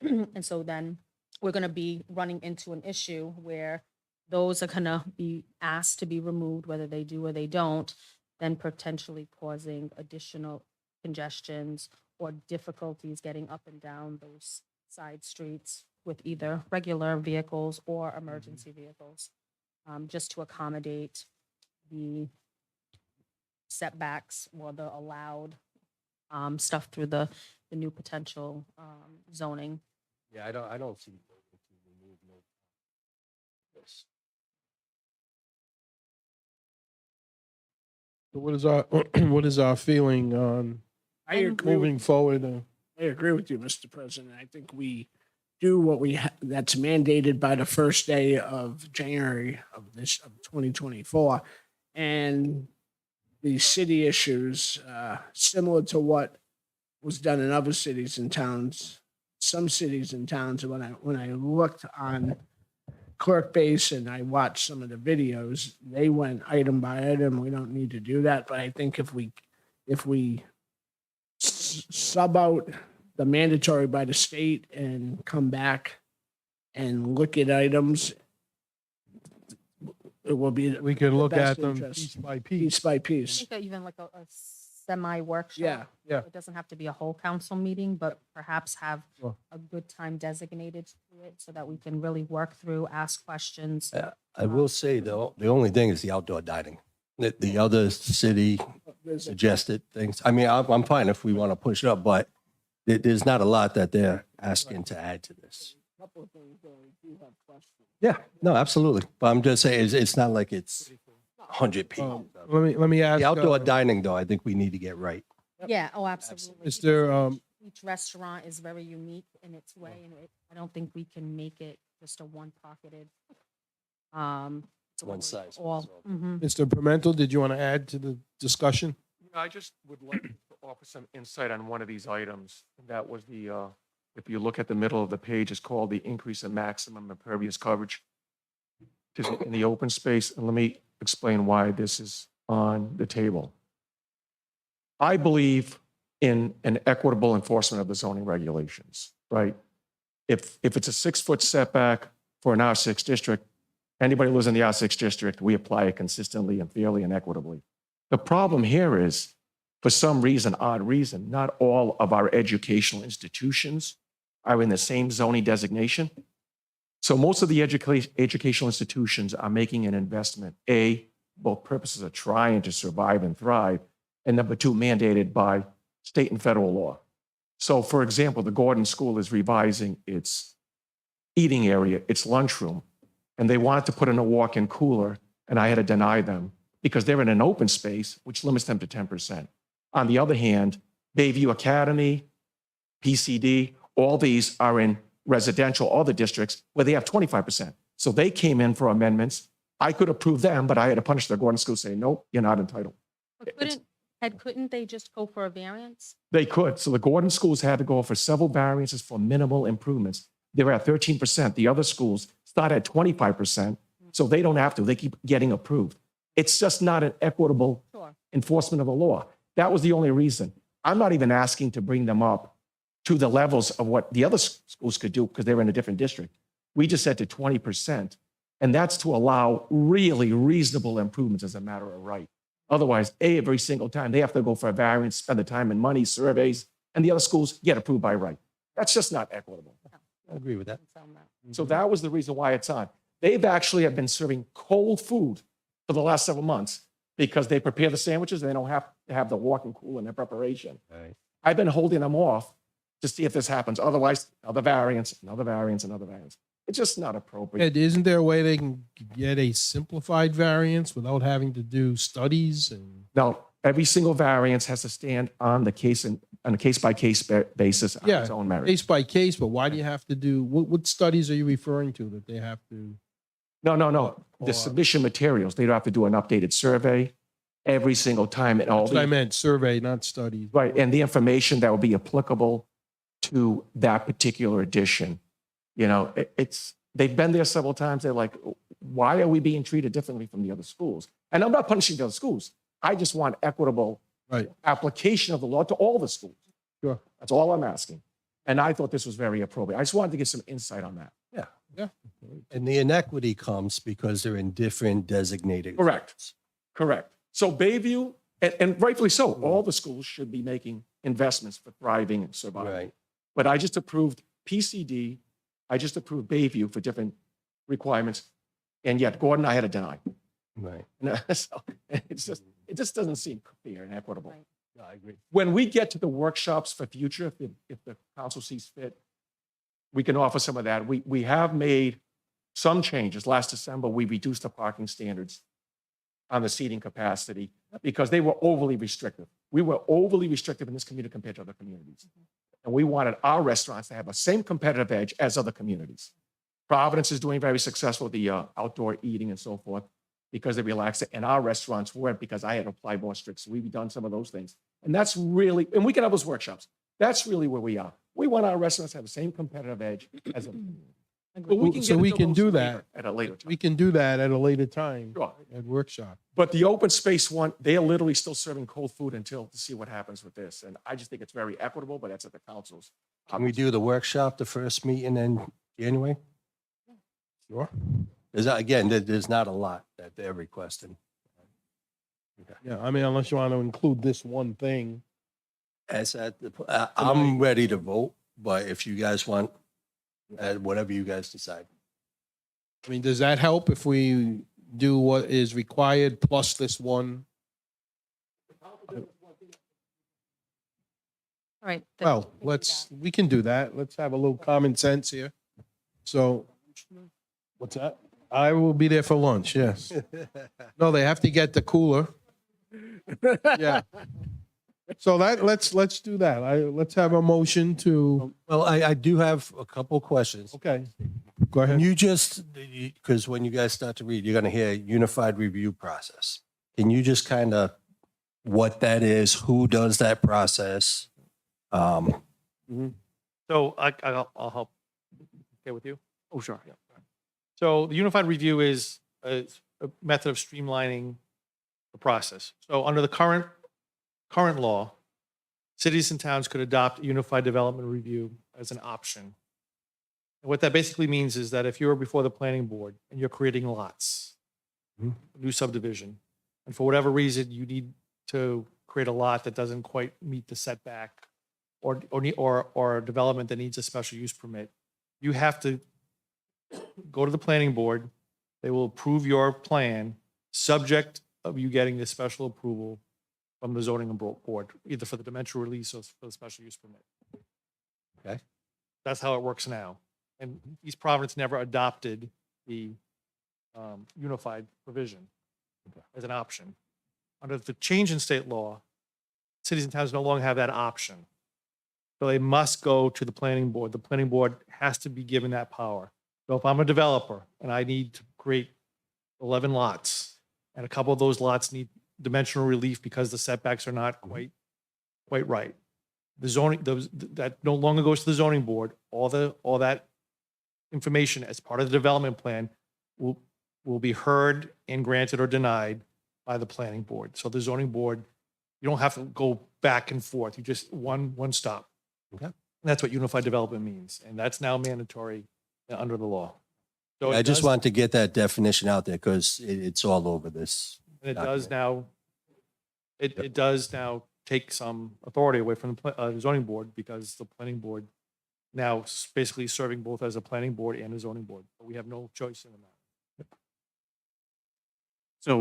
And so then we're going to be running into an issue where those are going to be asked to be removed, whether they do or they don't, then potentially causing additional congestions or difficulties getting up and down those side streets with either regular vehicles or emergency vehicles, just to accommodate the setbacks or the allowed stuff through the new potential zoning. Yeah, I don't see. Yes. So what is our feeling on I agree. moving forward? I agree with you, Mr. President. I think we do what that's mandated by the first day of January of 2024. And the city issues, similar to what was done in other cities and towns, some cities and towns, when I looked on Clerk Base and I watched some of the videos, they went item by item. We don't need to do that. But I think if we sub out the mandatory by the state and come back and look at items, it will be We can look best at them interest. piece by piece piece. by I piece. think that even like a semi-workshop. Yeah. Yeah. It doesn't have to be a whole council meeting, but perhaps have Sure. a good time designated to it so that we can really work through, ask questions. I will say though, the only thing is the outdoor dining. The other city There's a suggested things. I mean, I'm fine if we want to push it up, but there's not a lot that they're asking to add to this. couple of things that I do have questions. Yeah, no, absolutely. But I'm just saying, it's not like it's 100 people. Let me ask. The outdoor dining though, I think we need to get right. Yeah, oh, absolutely. Is there, Each restaurant is very unique in its way, and I don't think we can make it just a one-pocketed. One delivery size to all. fits all. Mhm. Mr. Pimental, did you want to add to the discussion? I just would like to offer some insight on one of these items. That was the, if you look at the middle of the page, it's called the increase in maximum impervious coverage in the open space. And let me explain why this is on the table. I believe in an equitable enforcement of the zoning regulations, right? If it's a 6-foot setback for an R6 district, anybody who lives in the R6 district, we apply it consistently and fairly and equitably. The problem here is, for some reason, odd reason, not all of our educational institutions are in the same zoning designation. So most of the educational institutions are making an investment, A, both purposes of trying to survive and thrive, and number two, mandated by state and federal law. So for example, the Gordon School is revising its eating area, its lunchroom, and they wanted to put in a walk-in cooler, and I had to deny them because they're in an open space, which limits them to 10%. On the other hand, Bayview Academy, PCD, all these are in residential, all the districts where they have 25%. So they came in for amendments. I could approve them, but I had to punish the Gordon School, saying, nope, you're not entitled. But couldn't they just go for a variance? They could. So the Gordon schools had to go for several variances for minimal improvements. They were at 13%. The other schools start at 25%. So they don't have to. They keep getting approved. It's just not an equitable Sure. enforcement of the law. That was the only reason. I'm not even asking to bring them up to the levels of what the other schools could do because they're in a different district. We just said to 20%. And that's to allow really reasonable improvements as a matter of right. Otherwise, every single time they have to go for a variance, spend the time and money, surveys, and the other schools get approved by right. That's just not equitable. I agree with that. So that was the reason why it's on. They've actually have been serving cold food for the last several months because they prepare the sandwiches and they don't have to have the walk-in cooler in their preparation. Right. I've been holding them off to see if this happens. Otherwise, another variance, another variance, another variance. It's just not appropriate. Ed, isn't there a way they can get a simplified variance without having to do studies and? Now, every single variance has to stand on the case and on a case-by-case basis on Yeah, its own merit. Case by case, but why do you have to do, what studies are you referring to that they have to? No. The Or- submission materials, they don't have to do an updated survey every single time and all. That's what I meant, survey, not studies. Right, and the information that will be applicable to that particular edition. You know, they've been there several times. They're like, why are we being treated differently from the other schools? And I'm not punishing the other schools. I just want equitable Right. application of the law to all the schools. Sure. That's all I'm asking. And I thought this was very appropriate. I just wanted to get some insight on that. Yeah. And the inequity comes because they're in different designated. Correct. Correct. So Bayview, and rightfully so, all the schools should be making investments for thriving and surviving. Right. But I just approved PCD, I just approved Bayview for different requirements, and yet Gordon, I had to deny. Right. So it just doesn't seem fair and equitable. Right. No, I agree. When we get to the workshops for future, if the council sees fit, we can offer some of that. We have made some changes. Last December, we reduced the parking standards on the seating capacity because they were overly restrictive. We were overly restrictive in this community compared to other communities. And we wanted our restaurants to have the same competitive edge as other communities. Providence is doing very successful with the outdoor eating and so forth because they relaxed it. And our restaurants weren't because I had to apply more strict. So we've done some of those things. And that's really, and we can have those workshops. That's really where we are. We want our restaurants to have the same competitive edge as a community. But So get we into can those do later, that. at a later time. We can do that at a later time Sure. at workshop. But the open space one, they are literally still serving cold food until to see what happens with this. And I just think it's very equitable, but that's at the council's. Can we do the workshop, the first meeting in January? Sure. Again, there's not a lot that they're requesting. Yeah, I mean, unless you want to include this one thing. I'm ready to vote, but if you guys want, whatever you guys decide. I mean, does that help if we do what is required plus this one? All right. then Well, we can do that. we can do that. Let's have a little common sense here. So, what's that? I will be there for lunch, yes. No, they have to get the cooler. Yeah. So let's do that. Let's have a motion to, Well, I do have a couple questions. okay, go Can ahead. you just, because when you guys start to read, you're going to hear unified review process. Can you just kind of what that is, who does that process? Mm-hmm. So I'll help. Okay with you? Oh, sure. So the unified review is a method of streamlining the process. So under the current law, cities and towns could adopt a unified development review as an option. And what that basically means is that if you're before the planning board and you're creating lots, new subdivision, and for whatever reason you need to create a lot that doesn't quite meet the setback or a development that needs a special use permit, you have to go to the planning board. They will approve your plan, subject of you getting the special approval from the zoning board, either for the dimensional release or for the special use permit. Okay. That's how it works now. And East Providence never adopted the unified provision as an option. Under the change in state law, cities and towns no longer have that option. So they must go to the planning board. The planning board has to be given that power. So if I'm a developer and I need to create 11 lots, and a couple of those lots need dimensional relief because the setbacks are not quite right, the zoning, that no longer goes to the zoning board. All that information as part of the development plan will be heard and granted or denied by the planning board. So the zoning board, you don't have to go back and forth. You just one stop. Okay. That's what unified development means, and that's now mandatory under the law. So I it just does- wanted to get that definition out there because it's all over this. And it does document. now, it does now take some authority away from the zoning board, because the planning board now basically serving both as a planning board and a zoning board. But we have no choice in the matter. So,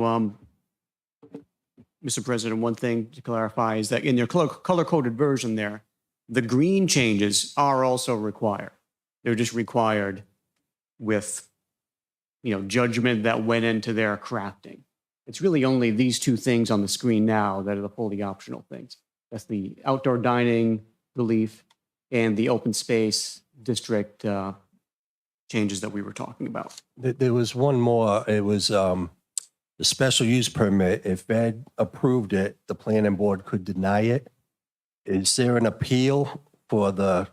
Mr. President, one thing to clarify is that in your color-coded version there, the green changes are also required. They're just required with, judgment that went into their crafting. It's really only these two things on the screen now that are the fully optional things. That's the outdoor dining relief and the open space district changes that we were talking about. There was one more. It was the special use permit. If Ed approved it, the planning board could deny it. Is there an appeal for the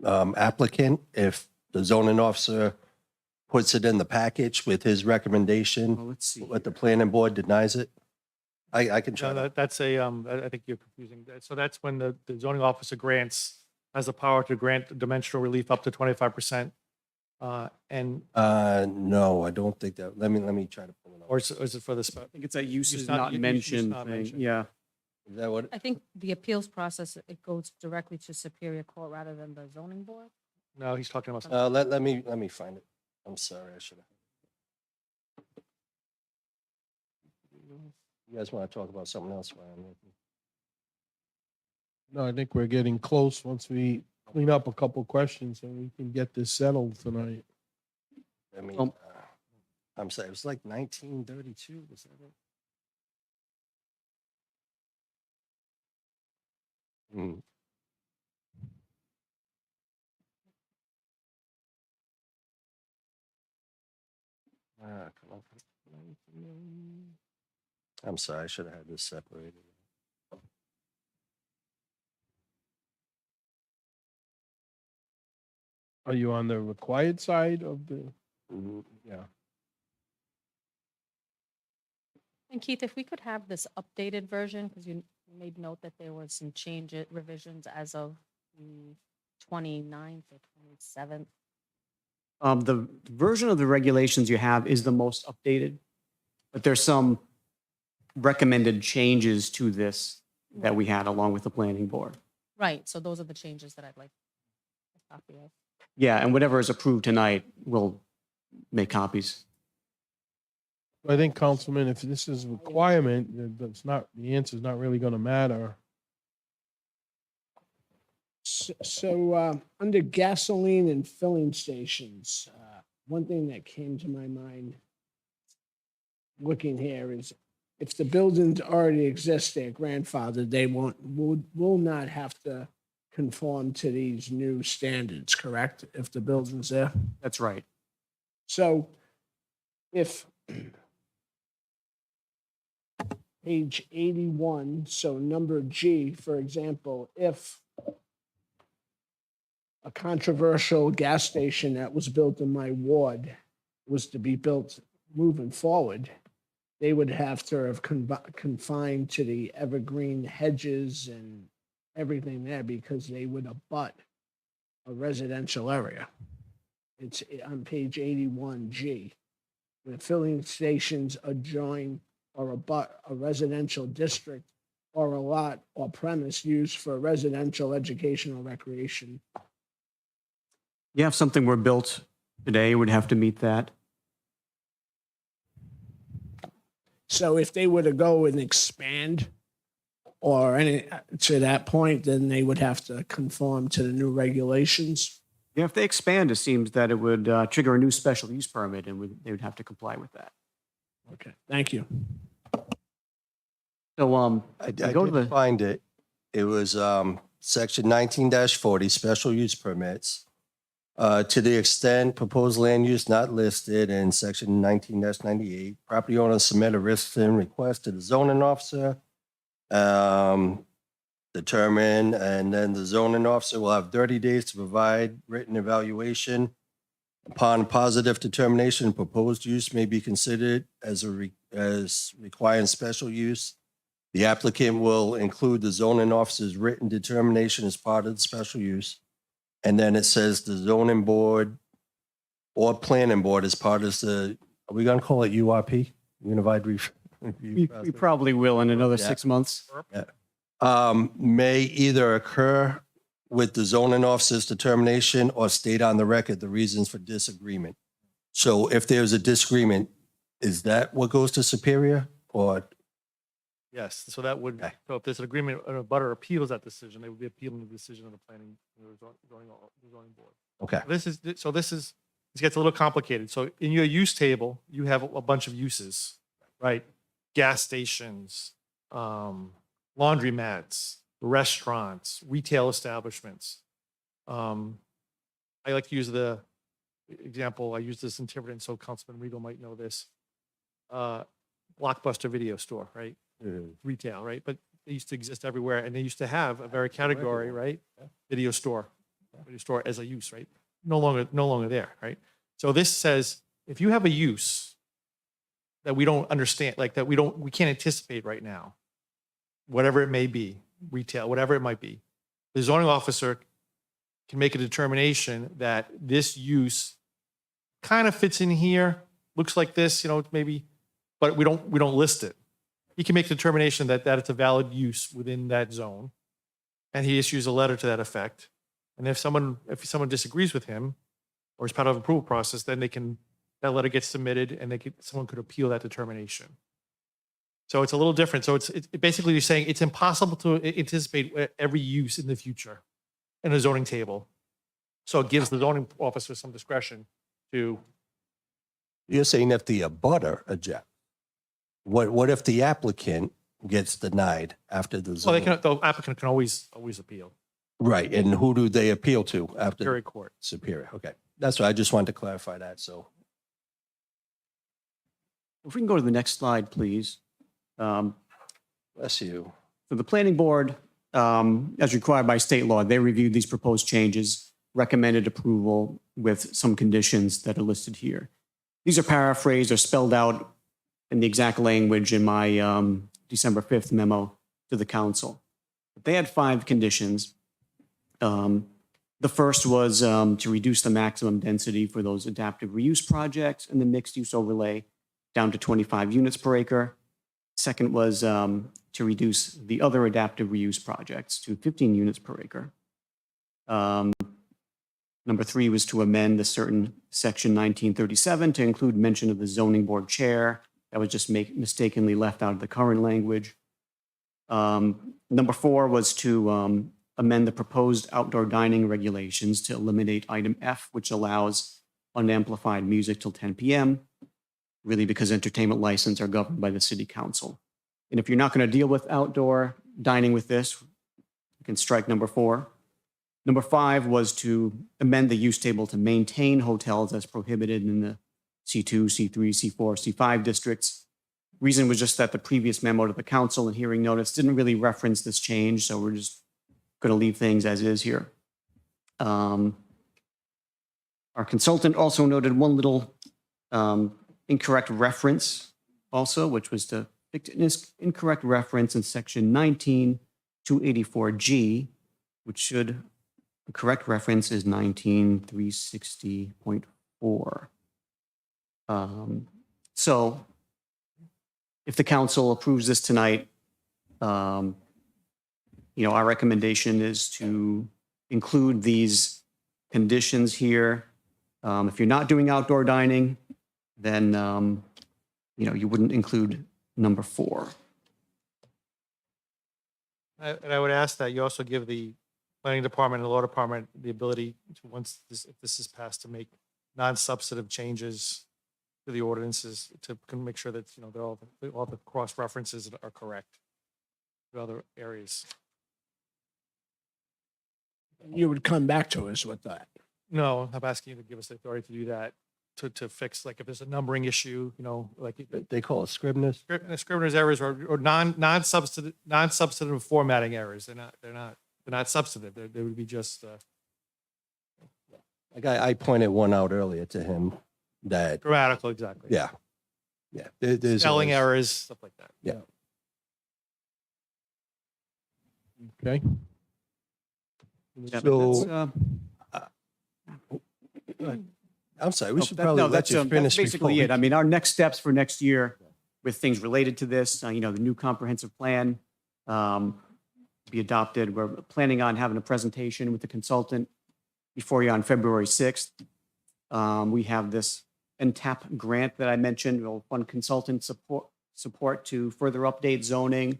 applicant if the zoning officer puts it in the package with his recommendation, Well, let's see. but the planning board denies it? I can try. No, that's I think you're confusing. So that's when the zoning officer has the power to grant dimensional relief up to 25%. And, No, I don't think that. Let me try to pull it up. or is it for the, I think it's that uses Use not- not use mentioned not thing. mentioned. Yeah. Is that what? I think the appeals process, it goes directly to Superior Court rather than the zoning board. no, he's talking about. Let me find it. I'm sorry, I should have. You guys want to talk about something else while I'm looking? No, I think we're getting close once we clean up a couple questions and we can get this settled tonight. I mean, Um, I'm sorry, it was like 1932, was that it? Hmm. Come on. I'm sorry, I should have had this separated. Are you on the required side of the? Yeah. And Keith, if we could have this updated version, because you made note that there was some revisions as of the 29th or 27th. The version of the regulations you have is the most updated, but there's some recommended changes to this that we had along with the planning board. Right, so those are the changes that I'd like a copy of. Yeah, and whatever is approved tonight, we'll make copies. I think, Councilman, if this is a requirement, then that's not, the answer's not really gonna matter. So, under gasoline and filling stations, one thing that came to my mind looking here is if the buildings already exist, they're grandfathered, they will not have to conform to these new standards, correct? If the building's there? That's right. So if page 81, so number G, for example, if a controversial gas station that was built in my ward was to be built moving forward, they would have to have confined to the evergreen hedges and everything there because they would abut a residential area. It's on page 81G. When filling stations adjoin or abut a residential district or a lot or premise used for residential, educational, recreation. Yeah, if something were built today, it would have to meet that. So if they were to go and expand or any to that point, then they would have to conform to the new regulations. Yeah, if they expand, it seems that it would trigger a new special use permit and they would have to comply with that. Okay, thank you. So, I go to did the, find it. It was section 19-40, special use permits. To the extent proposed land use not listed in section 19-98, property owners submit a written request to the zoning officer. Determine, and then the zoning officer will have 30 days to provide written evaluation. Upon positive determination, proposed use may be considered as requiring special use. The applicant will include the zoning officer's written determination as part of the special use. And then it says the zoning board or planning board as part of the, are we going to call it URP? Unified Review we Process? probably will in another Yeah. 6 months. May either occur with the zoning officer's determination or state on the record the reasons for disagreement. So if there's a disagreement, is that what goes to Superior or? Yes, so that would, Okay. so if there's an agreement, a butter appeals that decision, they would be appealing the decision of the planning, zoning board. Okay. This gets a little complicated. So in your use table, you have a bunch of uses, right? Gas stations, laundromats, restaurants, retail establishments. I like to use the example, I use this in Tiverton, so Councilman Regal might know this. Blockbuster video store, right? Retail, right? But they used to exist everywhere, and they used to have a very category, right? Video store as a use, right? No longer there, right? So this says if you have a use that we don't understand, like that we can't anticipate right now, whatever it may be, retail, whatever it might be, the zoning officer can make a determination that this use kind of fits in here, looks like this, maybe, but we don't list it. He can make the determination that it's a valid use within that zone, and he issues a letter to that effect. And if someone disagrees with him or is part of the approval process, then that letter gets submitted, and someone could appeal that determination. So it's a little different. So it's basically you're saying it's impossible to anticipate every use in the future in a zoning table. So it gives the zoning officer some discretion to. You're saying if the abutter objects, what if the applicant gets denied after the Well, zoning? the applicant can always appeal. Right, and who do they appeal to after? Superior Court. Superior, okay. That's what I just wanted to clarify that, so. If we can go to the next slide, please. Bless you. So the planning board, as required by state law, they reviewed these proposed changes, recommended approval with some conditions that are listed here. These are paraphrased or spelled out in the exact language in my December 5th memo to the council. They had 5 conditions. The first was to reduce the maximum density for those adaptive reuse projects and the mixed use overlay down to 25 units per acre. Second was to reduce the other adaptive reuse projects to 15 units per acre. Number 3 was to amend the certain section 1937 to include mention of the zoning board chair. That was just mistakenly left out of the current language. Number 4 was to amend the proposed outdoor dining regulations to eliminate item F, which allows unamplified music till 10 p.m., really because entertainment licenses are governed by the city council. And if you're not going to deal with outdoor dining with this, you can strike number 4. Number 5 was to amend the use table to maintain hotels as prohibited in the C2, C3, C4, C5 districts. Reason was just that the previous memo to the council and hearing notice didn't really reference this change, so we're just going to leave things as is here. Our consultant also noted one little incorrect reference also, which was to fix an incorrect reference in section 19 284G, which should, the correct reference is 19360.4. So if the council approves this tonight, our recommendation is to include these conditions here. If you're not doing outdoor dining, then, you wouldn't include number 4. And I would ask that you also give the planning department and the law department the ability to, once this, if this is passed, to make non-substantive changes to the ordinances to make sure that, they're all the cross references are correct to other areas. You would come back to us with that. No, I'm asking you to give us the authority to do that, to fix, like if there's a numbering issue, like They call it Scribner's. Scrivener's errors or non-substantive formatting errors. They're not substantive. They would be just Like I pointed one out earlier to him that, grammatical, exactly. yeah. There's Spelling always- errors, stuff like that. Yeah. Okay. Yeah, but So- that's, I'm sorry, we no, should that- probably no, let that's, you that's finish. basically before it. we- I mean, our next steps for next year with things related to this, the new comprehensive plan be adopted. We're planning on having a presentation with the consultant before you on February 6th. We have this NTAP grant that I mentioned. We'll fund consultant support to further update zoning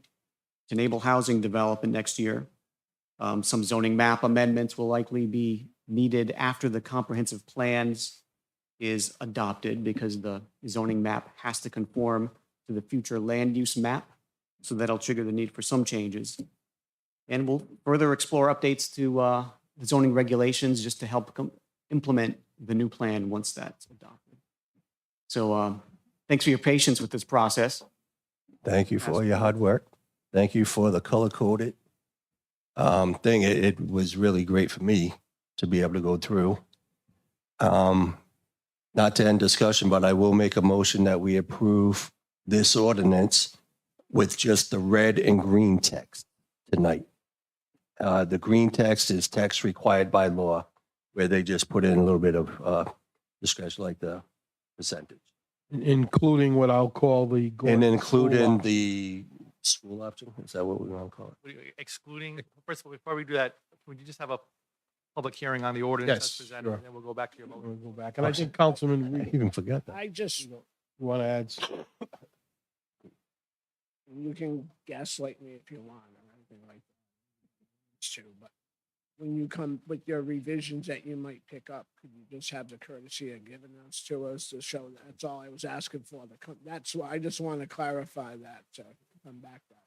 to enable housing development next year. Some zoning map amendments will likely be needed after the comprehensive plans is adopted because the zoning map has to conform to the future land use map. So that'll trigger the need for some changes. And we'll further explore updates to the zoning regulations just to help implement the new plan once that's adopted. So thanks for your patience with this process. Thank you for all your hard work. Thank you for the color-coded thing. It was really great for me to be able to go through. Not to end discussion, but I will make a motion that we approve this ordinance with just the red and green text tonight. The green text is text required by law, where they just put in a little bit of discussion, like the percentage. Including what I'll call the. And including the school option, is that what we want to call it? What do you- Excluding, first of all, before we do that, would you just have a public hearing on the ordinance Yes, as presented, sure. and then we'll go back to your motion. We'll go back. And I think Councilman, I even forgot that. I just, you want to add? you can gaslight me if you want or anything like that. It's true, but when you come with your revisions that you might pick up, could you just have the courtesy of giving those to us to show that? That's all I was asking for. That's why I just want to clarify that, to come back to that.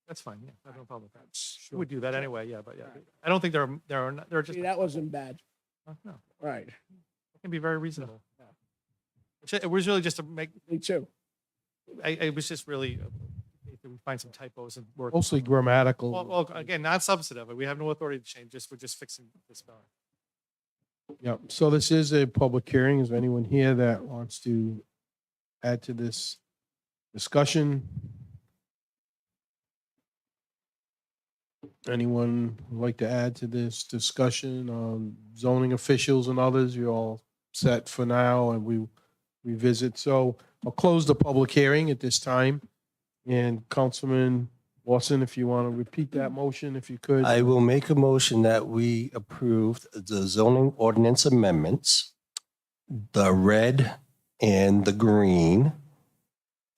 That's fine, yeah, I have no problem with that. That's, We would do that anyway, yeah, but yeah. Right. I don't think they're just, see, that wasn't bad. no, Right. it can be very reasonable. It was really just to make, Me too. it was just really, if we find some typos and work. Mostly grammatical. Well, again, not substantive, we have no authority to change, we're just fixing the spelling. Yep. So this is a public hearing. Is there anyone here that wants to add to this discussion? Anyone would like to add to this discussion? Zoning officials and others, you're all set for now and we revisit. So I'll close the public hearing at this time. And Councilman Watson, if you want to repeat that motion, if you could. I will make a motion that we approve the zoning ordinance amendments, the red and the green,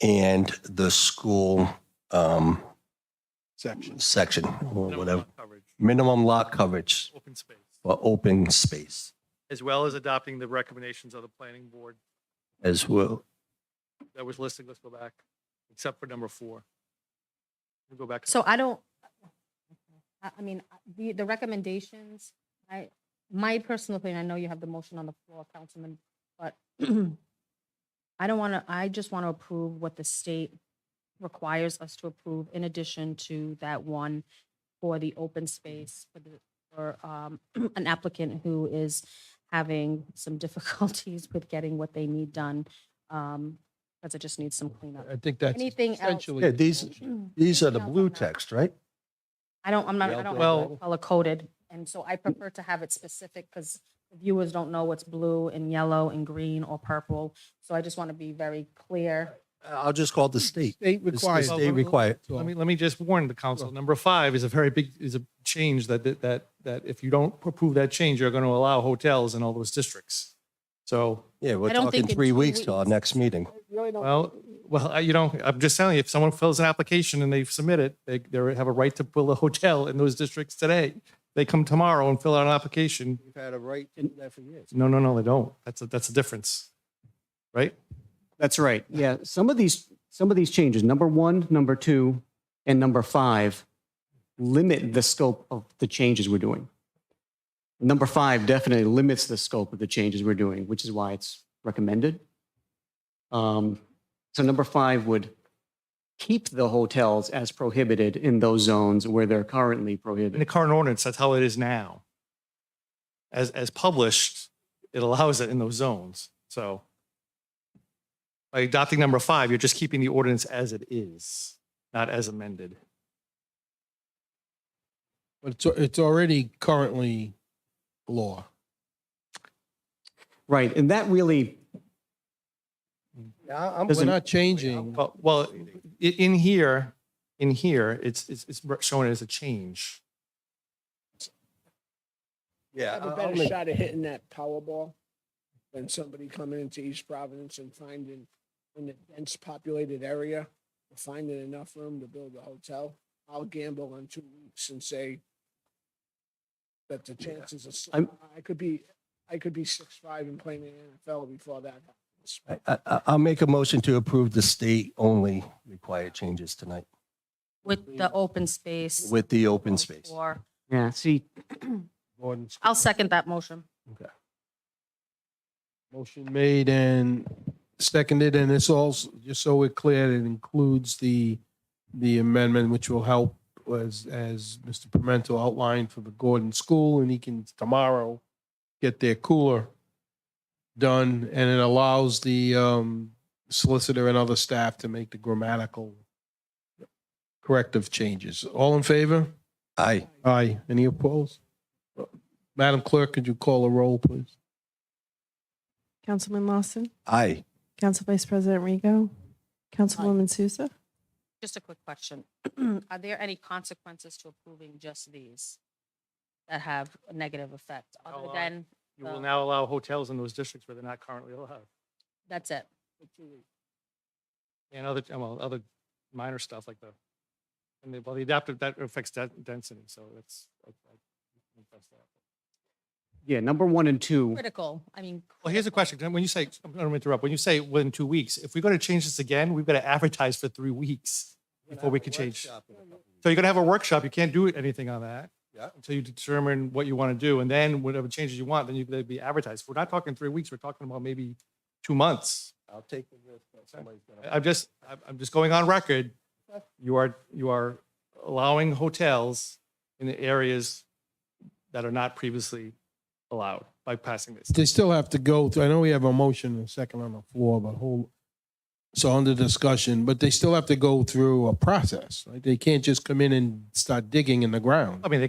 and the school section, or Minimum whatever, lot coverage, minimum lot coverage Open space, for open space as well as adopting the recommendations of the planning board as well. that was listed, let's go back, except for number 4. We'll go back. So I don't, I mean, the recommendations, my personal opinion, I know you have the motion on the floor, Councilman, but I just want to approve what the state requires us to approve in addition to that one for the open space for an applicant who is having some difficulties with getting what they need done. Because it just needs some cleanup. I think that's Anything else? essentially. Yeah, these are the blue text, right? I don't, I'm not, I Yeah, don't well- like color coded. And so I prefer to have it specific because viewers don't know what's blue and yellow and green or purple. So I just want to be very clear. I'll just call the state. State The required. state required. Let me just warn the council. Number 5 is a very big, is a change that if you don't approve that change, you're going to allow hotels in all those districts. So, Yeah, we're I don't talking think in 3 2 weeks till our weeks. next meeting. Really don't. I'm just telling you, if someone fills an application and they submit it, they have a right to build a hotel in those districts today. They come tomorrow and fill out an application. We've had a right to do that for years. No, they don't. That's a difference, right? That's right. Yeah, some of these changes, number 1, number 2, and number 5, limit the scope of the changes we're doing. Number 5 definitely limits the scope of the changes we're doing, which is why it's recommended. So number 5 would keep the hotels as prohibited in those zones where they're currently In the prohibited. current ordinance, that's how it is now. As published, it allows it in those zones. So by adopting number 5, you're just keeping the ordinance as it is, not as amended. But it's already currently law. Right, and that really, Yeah, We're not changing. Well, in here, it's shown as a change. Yeah, Have a I'll better make- shot of hitting that Powerball than somebody coming into East Providence and finding in a dense populated area, finding enough room to build a hotel. I'll gamble on 2 weeks and say that the chances are, I could be 6'5" and playing in the NFL before that happens. I'll make a motion to approve the state-only required changes tonight With the open space. with the open space. Or, yeah, see, I'll second that motion. Motion made and seconded, and it's also, just so we're clear, it includes the amendment, which will help as Mr. Pimento outlined for the Gordon School, and he can tomorrow get their cooler done, and it allows the solicitor and other staff to make the grammatical corrective changes. All in favor? Aye. Aye. Any opposed? Madam Clerk, could you call a roll, please? Councilman Lawson, Aye. Council Vice President Rigo, Councilwoman Souza. Just a quick question. Are there any consequences to approving just these that have a negative effect other Well, than, You will now allow hotels in those districts where they're not currently allowed. that's it? And other minor stuff like the adaptive, that affects density, so that's. yeah, number 1 and 2. Critical, I mean. Well, here's a question. When you say, I'm going to interrupt, when you say within 2 weeks, if we're going to change this again, we've got to advertise for 3 weeks before we can change. So you're going to have a workshop. You can't do anything on that. Yeah. Until you determine what you want to do. And then whatever changes you want, then you could be advertised. We're not talking 3 weeks. We're talking about maybe 2 months. I'll take the risk that somebody's gonna. I'm just going on record. You are allowing hotels in the areas that are not previously allowed by passing this. They still have to go through, I know we have a motion and a second on the floor, but so under discussion, but they still have to go through a process, right? They can't just come in and start digging in the ground. I mean,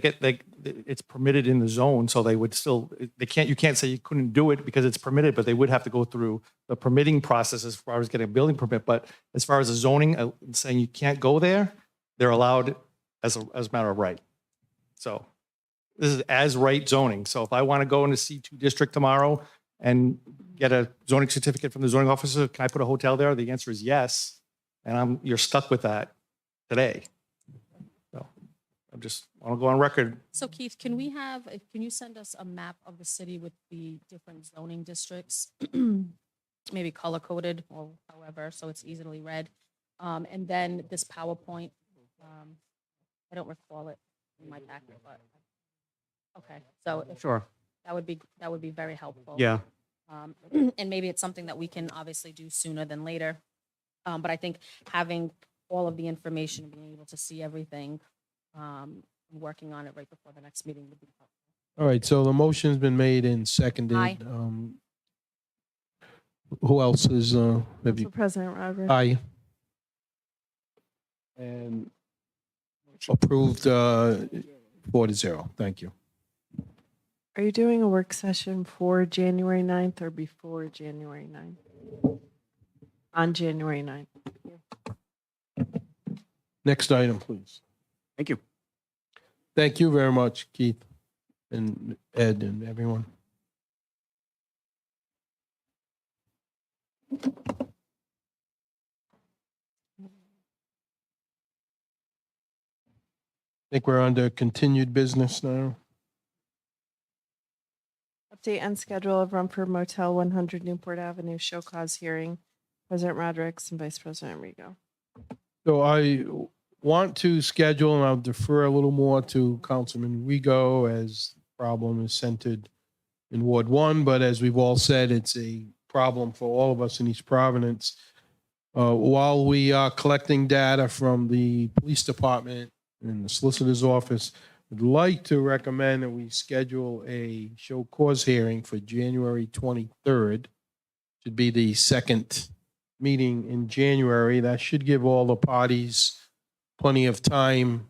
it's permitted in the zone, so they would still, you can't say you couldn't do it because it's permitted, but they would have to go through the permitting process as far as getting a building permit. But as far as the zoning, saying you can't go there, they're allowed as a matter of right. So this is as right zoning. So if I want to go into C2 district tomorrow and get a zoning certificate from the zoning officer, can I put a hotel there? The answer is yes. And you're stuck with that today. So I want to go on record. So Keith, can you send us a map of the city with the different zoning districts? Maybe color coded or however, so it's easily read. And then this PowerPoint, I don't recall it in my packet, but, okay, so Sure, that would be very helpful. yeah. And maybe it's something that we can obviously do sooner than later. But I think having all of the information, being able to see everything, working on it right before the next meeting would be helpful. All right, so the motion's been made and seconded. Aye. Who else is, have Council you? President Rodrick. Aye. And Approved 4-0. Thank you. Are you doing a work session for January 9th or before January 9th? On January 9th. Next item, please. Thank you. Thank you very much, Keith and Ed and everyone. I think we're under continued business now. Update on schedule of Rumford Motel 100 Newport Avenue show cause hearing. President Rodrick and Vice President Rego. So I want to schedule, and I'll defer a little more to Councilman Rego as the problem is centered in Ward 1, but as we've all said, it's a problem for all of us in East Providence. While we are collecting data from the police department and the solicitor's office, I'd like to recommend that we schedule a show cause hearing for January 23rd. Should be the second meeting in January. That should give all the parties plenty of time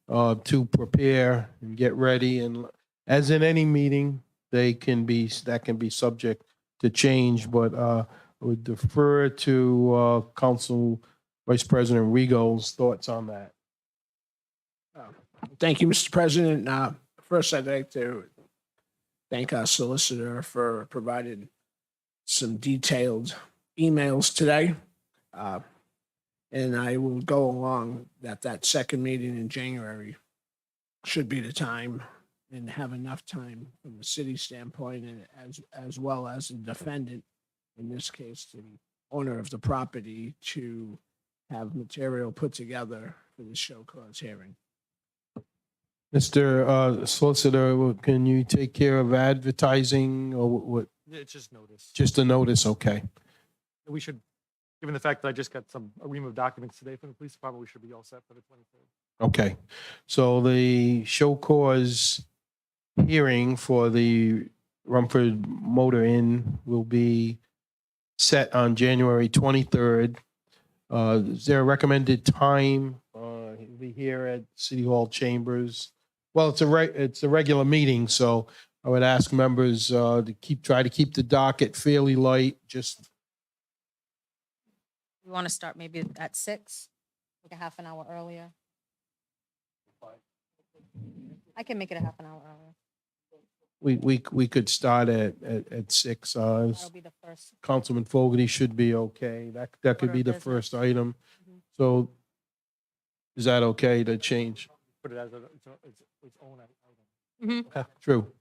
to prepare and get ready. And as in any meeting, that can be subject to change, but I would defer to Council Vice President Rego's thoughts on that. Thank you, Mr. President. First, I'd like to thank our solicitor for providing some detailed emails today. And I will go along that second meeting in January should be the time and have enough time from the city standpoint and as well as the defendant, in this case, the owner of the property, to have material put together for the show cause hearing. Mr. Solicitor, can you take care of advertising or what? It's just notice. Just a notice, okay. We should, given the fact that I just got a ream of documents today from the police department, we should be all set for the 23rd. Okay, so the show cause hearing for the Rumford Motor Inn will be set on January 23rd. Is there a recommended time? He'll be here at City Hall Chambers. Well, it's a regular meeting, so I would ask members to try to keep the docket fairly light. Just We want to start maybe at 6, like a half an hour earlier. I can make it a half an hour earlier. we could start at 6. That'll be the first. Councilman Fogarty should be okay. That could Order be of the business. first item. Mhm. So is that okay to change? Put it as its own item. Mhm. True.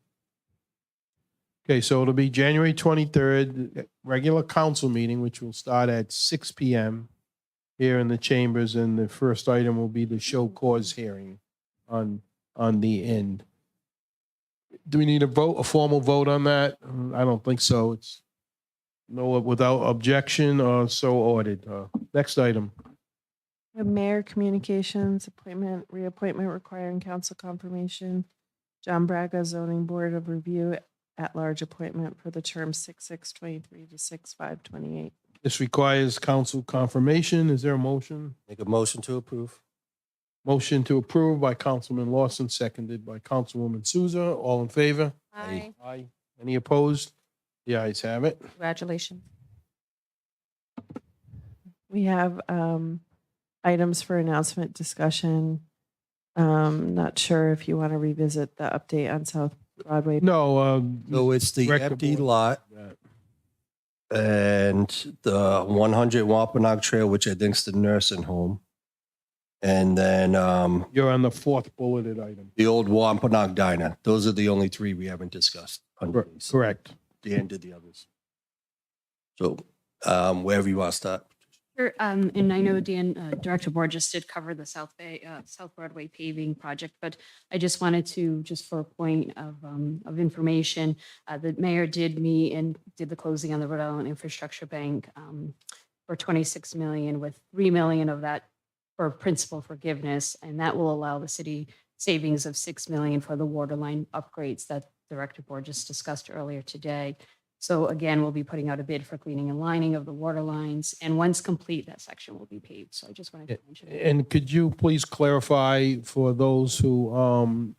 Okay, so it'll be January 23rd, regular council meeting, which will start at 6 PM here in the chambers, and the first item will be the show cause hearing on the end. Do we need a formal vote on that? I don't think so. It's no, without objection or so ordered. Next item. The mayor communications appointment, reappointment requiring council confirmation. John Braga, zoning board of review at large appointment for the term 6/6/23 to 6/5/28. This requires council confirmation. Is there a motion? Make a motion to approve. Motion to approve by Councilman Lawson, seconded by Councilwoman Souza. All in favor? Aye. Aye. Any opposed? The ayes have it. Congratulations. We have items for announcement discussion. Not sure if you want to revisit the update on South Broadway. No. So it's the Record empty board. lot and the 100 Wampanoag Trail, which I think is the nursing home. And then You're on the fourth bulleted item. the old Wampanoag Diner. Those are the only three we haven't discussed. under these. Correct. Dan did the others. So wherever you want to start. Sure, and I know Dan, Director Borges did cover the South Broadway paving project, but I just wanted to, just for a point of information, the mayor did meet and did the closing on the Rhode Island Infrastructure Bank for 26 million, with 3 million of that for principal forgiveness, and that will allow the city savings of 6 million for the water line upgrades that Director Borges discussed earlier today. So again, we'll be putting out a bid for cleaning and lining of the water lines. And once complete, that section will be paved. So I just wanted to mention that. And could you please clarify for those who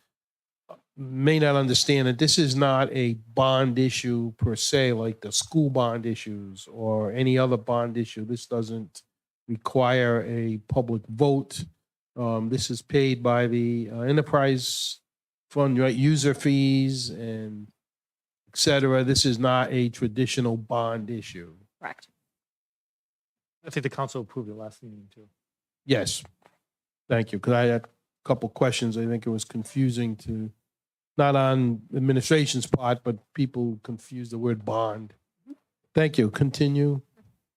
may not understand that this is not a bond issue per se, like the school bond issues or any other bond issue. This doesn't require a public vote. This is paid by the enterprise fund, right? User fees and et cetera. This is not a traditional bond issue. Correct. I think the council approved it last meeting too. Yes. Thank you. Because I had a couple questions. I think it was confusing to, not on administration's part, but people confuse the word bond. Thank you. Continue.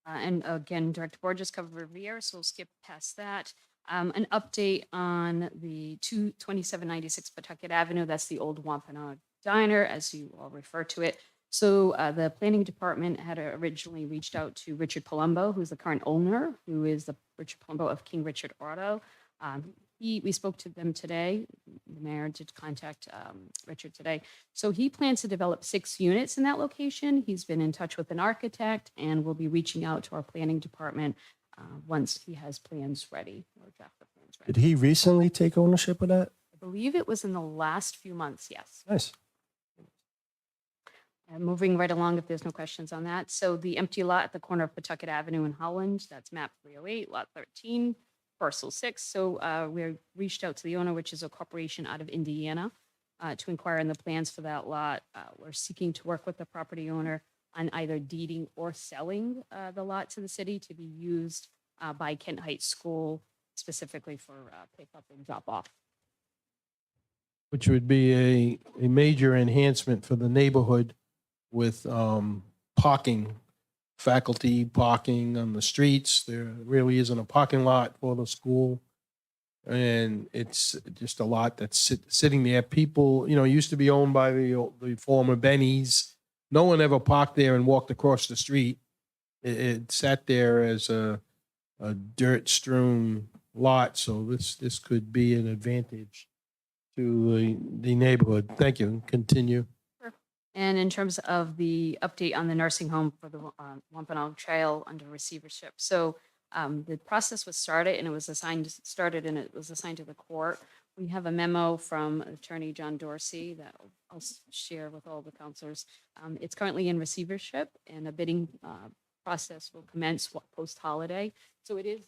And again, Director Borges covered Riviera, so we'll skip past that. An update on the 2796 Pawtucket Avenue. That's the old Wampanoag Diner, as you all refer to it. So the planning department had originally reached out to Richard Palumbo, who's the current owner, who is the Richard Palumbo of King Richard Auto. We spoke to them today. The mayor did contact Richard today. So he plans to develop 6 units in that location. He's been in touch with an architect and will be reaching out to our planning department once he has plans ready or draft the plans ready. Did he recently take ownership of that? I believe it was in the last few months, yes. Nice. Moving right along, if there's no questions on that. So the empty lot at the corner of Pawtucket Avenue in Holland, that's map 308, lot 13, parcel 6. So we reached out to the owner, which is a corporation out of Indiana, to inquire on the plans for that lot. We're seeking to work with the property owner on either deeding or selling the lot to the city to be used by Kent Heights School, specifically for pickup and drop off. Which would be a major enhancement for the neighborhood with parking, faculty parking on the streets. There really isn't a parking lot for the school. And it's just a lot that's sitting there. People, it used to be owned by the former Benny's. No one ever parked there and walked across the street. It sat there as a dirt strewn lot. So this could be an advantage to the neighborhood. Thank you. Continue. And in terms of the update on the nursing home for the Wampanoag Trail under receivership. So the process was started and it was assigned to the court. We have a memo from Attorney John Dorsey that I'll share with all the counselors. It's currently in receivership and a bidding process will commence post-holiday. So it is.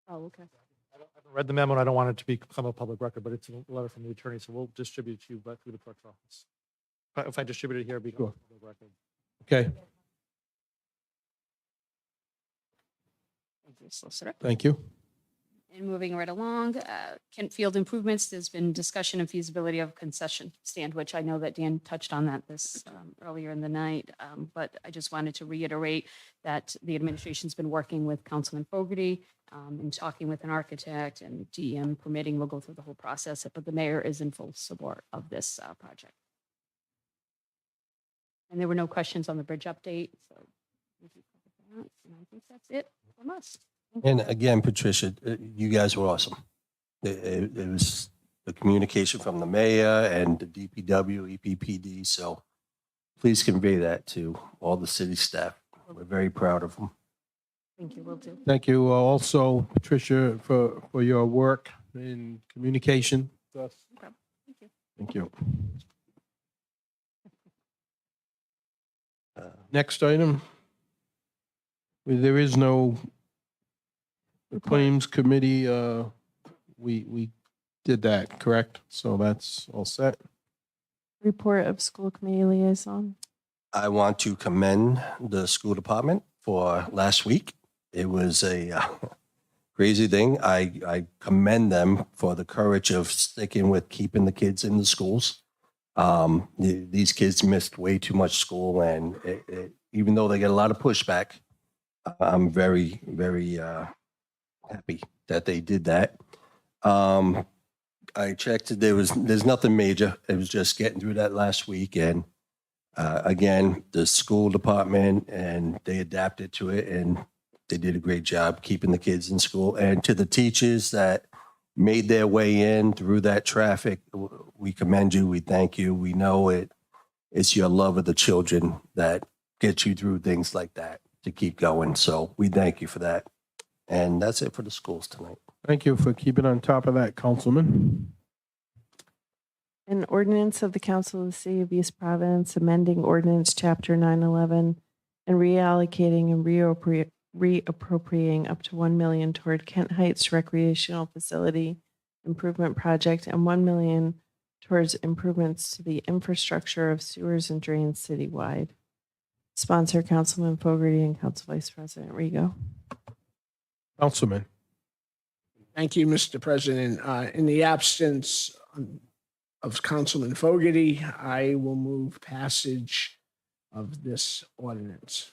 Oh, okay. I haven't read the memo and I don't want it to become a public record, but it's a letter from the attorney, so we'll distribute it to you but through the clerk's office. If I distribute it here, it'll become a public record. Okay. Thank you, Solicitor. Thank you. And moving right along, Kent Field improvements, there's been discussion and feasibility of concession stand, which I know that Dan touched on that this earlier in the night. But I just wanted to reiterate that the administration's been working with Councilman Fogarty and talking with an architect and DEM permitting. We'll go through the whole process, but the mayor is in full support of this project. And there were no questions on the bridge update, so we can cover that. And I think that's it from us. And again, Patricia, you guys were awesome. It was the communication from the mayor and the DPW, EPPD. So please convey that to all the city staff. We're very proud of them. Thank you, will do. Thank you also, Patricia, for your work in communication. Okay. Thank you. Thank you. Next item. There is no claims committee. We did that, correct? So that's all set. Report of school committee liaison. I want to commend the school department for last week. It was a crazy thing. I commend them for the courage of sticking with keeping the kids in the schools. These kids missed way too much school, and even though they get a lot of pushback, I'm very, very happy that they did that. I checked. There's nothing major. It was just getting through that last week, and again, the school department and they adapted to it, and they did a great job keeping the kids in school. And to the teachers that made their way in through that traffic, we commend you. We thank you. We know it's your love of the children that gets you through things like that to keep going. So we thank you for that. And that's it for the schools tonight. Thank you for keeping on top of that, Councilman. An ordinance of the Council of the City of East Providence amending ordinance chapter 911 and reallocating and reappropriating up to 1 million toward Kent Heights Recreational Facility Improvement Project and 1 million towards improvements to the infrastructure of sewers and drains citywide. Sponsor Councilman Fogarty and Council Vice President Rego. Councilman. Thank you, Mr. President. In the absence of Councilman Fogarty, I will move passage of this ordinance.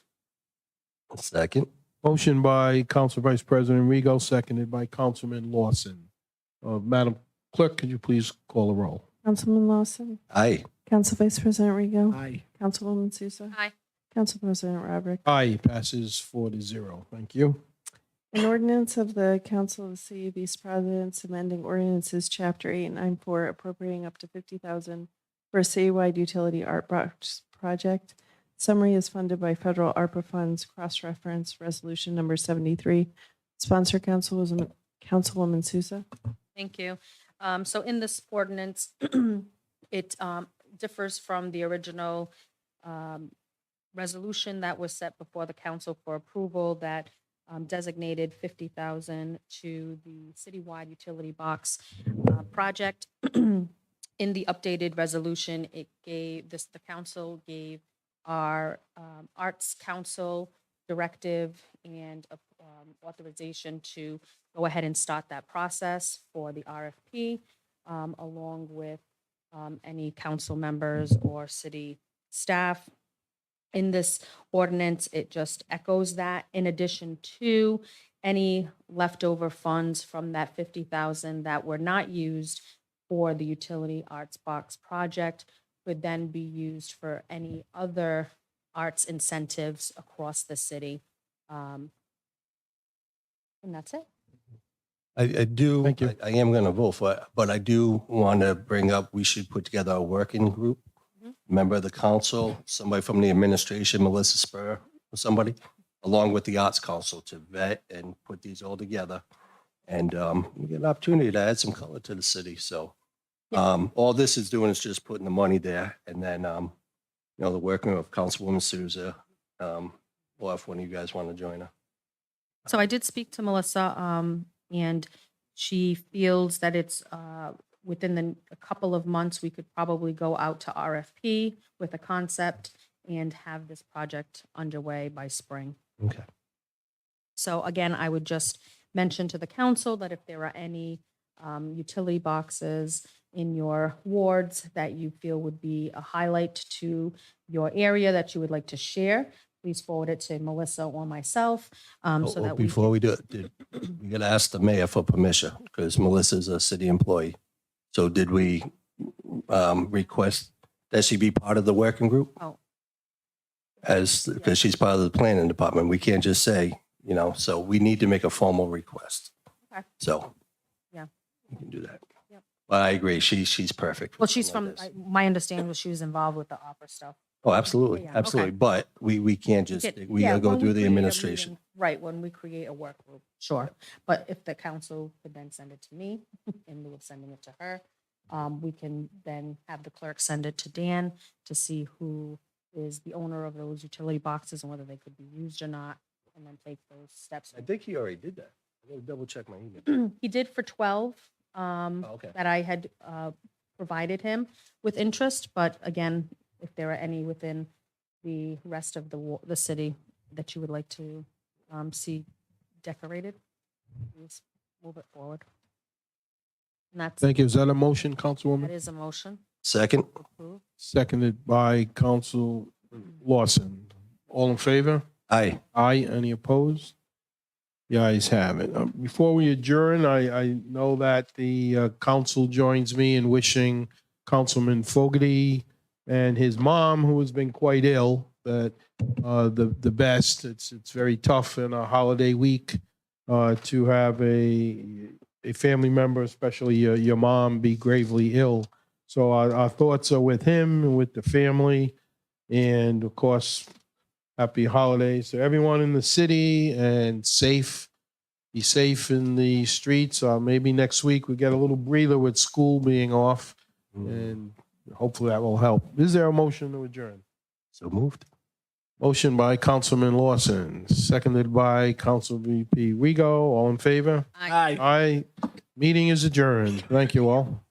Second. Motion by Council Vice President Rego, seconded by Councilman Lawson. Madam Clerk, could you please call the roll? Councilman Lawson. Aye. Council Vice President Rego. Aye. Councilwoman Souza. Aye. Council President Rodrick. Aye, passes 4-0. Thank you. An ordinance of the Council of the City of East Providence amending ordinances Chapter 894 appropriating up to $50,000 for a citywide utility art box project. Summary is funded by federal ARPA funds. Cross-reference resolution number 73. Sponsor Councilwoman Souza. Thank you. So in this ordinance, it differs from the original resolution that was set before the council for approval that designated 50,000 to the citywide utility box project. In the updated resolution, it gave this, the council gave our Arts Council directive and authorization to go ahead and start that process for the RFP, along with any council members or city staff. In this ordinance, it just echoes that, in addition to any leftover funds from that 50,000 that were not used for the utility arts box project would then be used for any other arts incentives across the city. And that's it. I do, Thank you. I am going to vote for it, but I do want to bring up, we should put together a working group. Member of the council, somebody from the administration, Melissa Spur, or somebody, along with the Arts Council to vet and put these all together. And we get an opportunity to add some color to the city. So all this is doing is just putting the money there. And then, the working of Councilwoman Souza, or if one of you guys want to join her. So I did speak to Melissa, and she feels that it's within a couple of months, we could probably go out to RFP with a concept and have this project underway by spring. Okay. So again, I would just mention to the council that if there are any utility boxes in your wards that you feel would be a highlight to your area that you would like to share, please forward it to Melissa or myself. So that Before we do it, we got to ask the mayor for permission because Melissa's a city employee. So did we request that she be part of the working group? Oh. Because she's part of the planning department. We can't just say, so we need to make a formal request. Okay. So. Yeah. We can do that. Yep. But I agree. She's perfect. for Well, she's something from, like this. my understanding was she was involved with the opera stuff. Oh, absolutely. Yeah, Absolutely. okay. But we can't just, we Yeah, got to go when we through the create a administration. meeting- Right, when we create a work group, sure. But if the council could then send it to me in lieu of sending it to her, we can then have the clerk send it to Dan to see who is the owner of those utility boxes and whether they could be used or not, and then take those steps. I think he already did that. I got to double check my email. He did for 12 Okay. that I had provided him with interest, but again, if there are any within the rest of the city that you would like to see decorated, please move it forward. And that's, Thank you. Is that a motion, that Councilwoman? is a motion. Second. Approved. Seconded by Council Lawson. All in favor? Aye. Aye. Any opposed? The ayes have it. Before we adjourn, I know that the council joins me in wishing Councilman Fogarty and his mom, who has been quite ill, that the best. It's very tough in a holiday week to have a family member, especially your mom, be gravely ill. So our thoughts are with him and with the family. And of course, happy holidays to everyone in the city and safe. Be safe in the streets. Maybe next week we get a little breather with school being off, and hopefully that will help. Is there a motion to adjourn? So moved. Motion by Councilman Lawson, seconded by Council VP Rego. All in favor? Aye. Aye. Meeting is adjourned. Thank you all.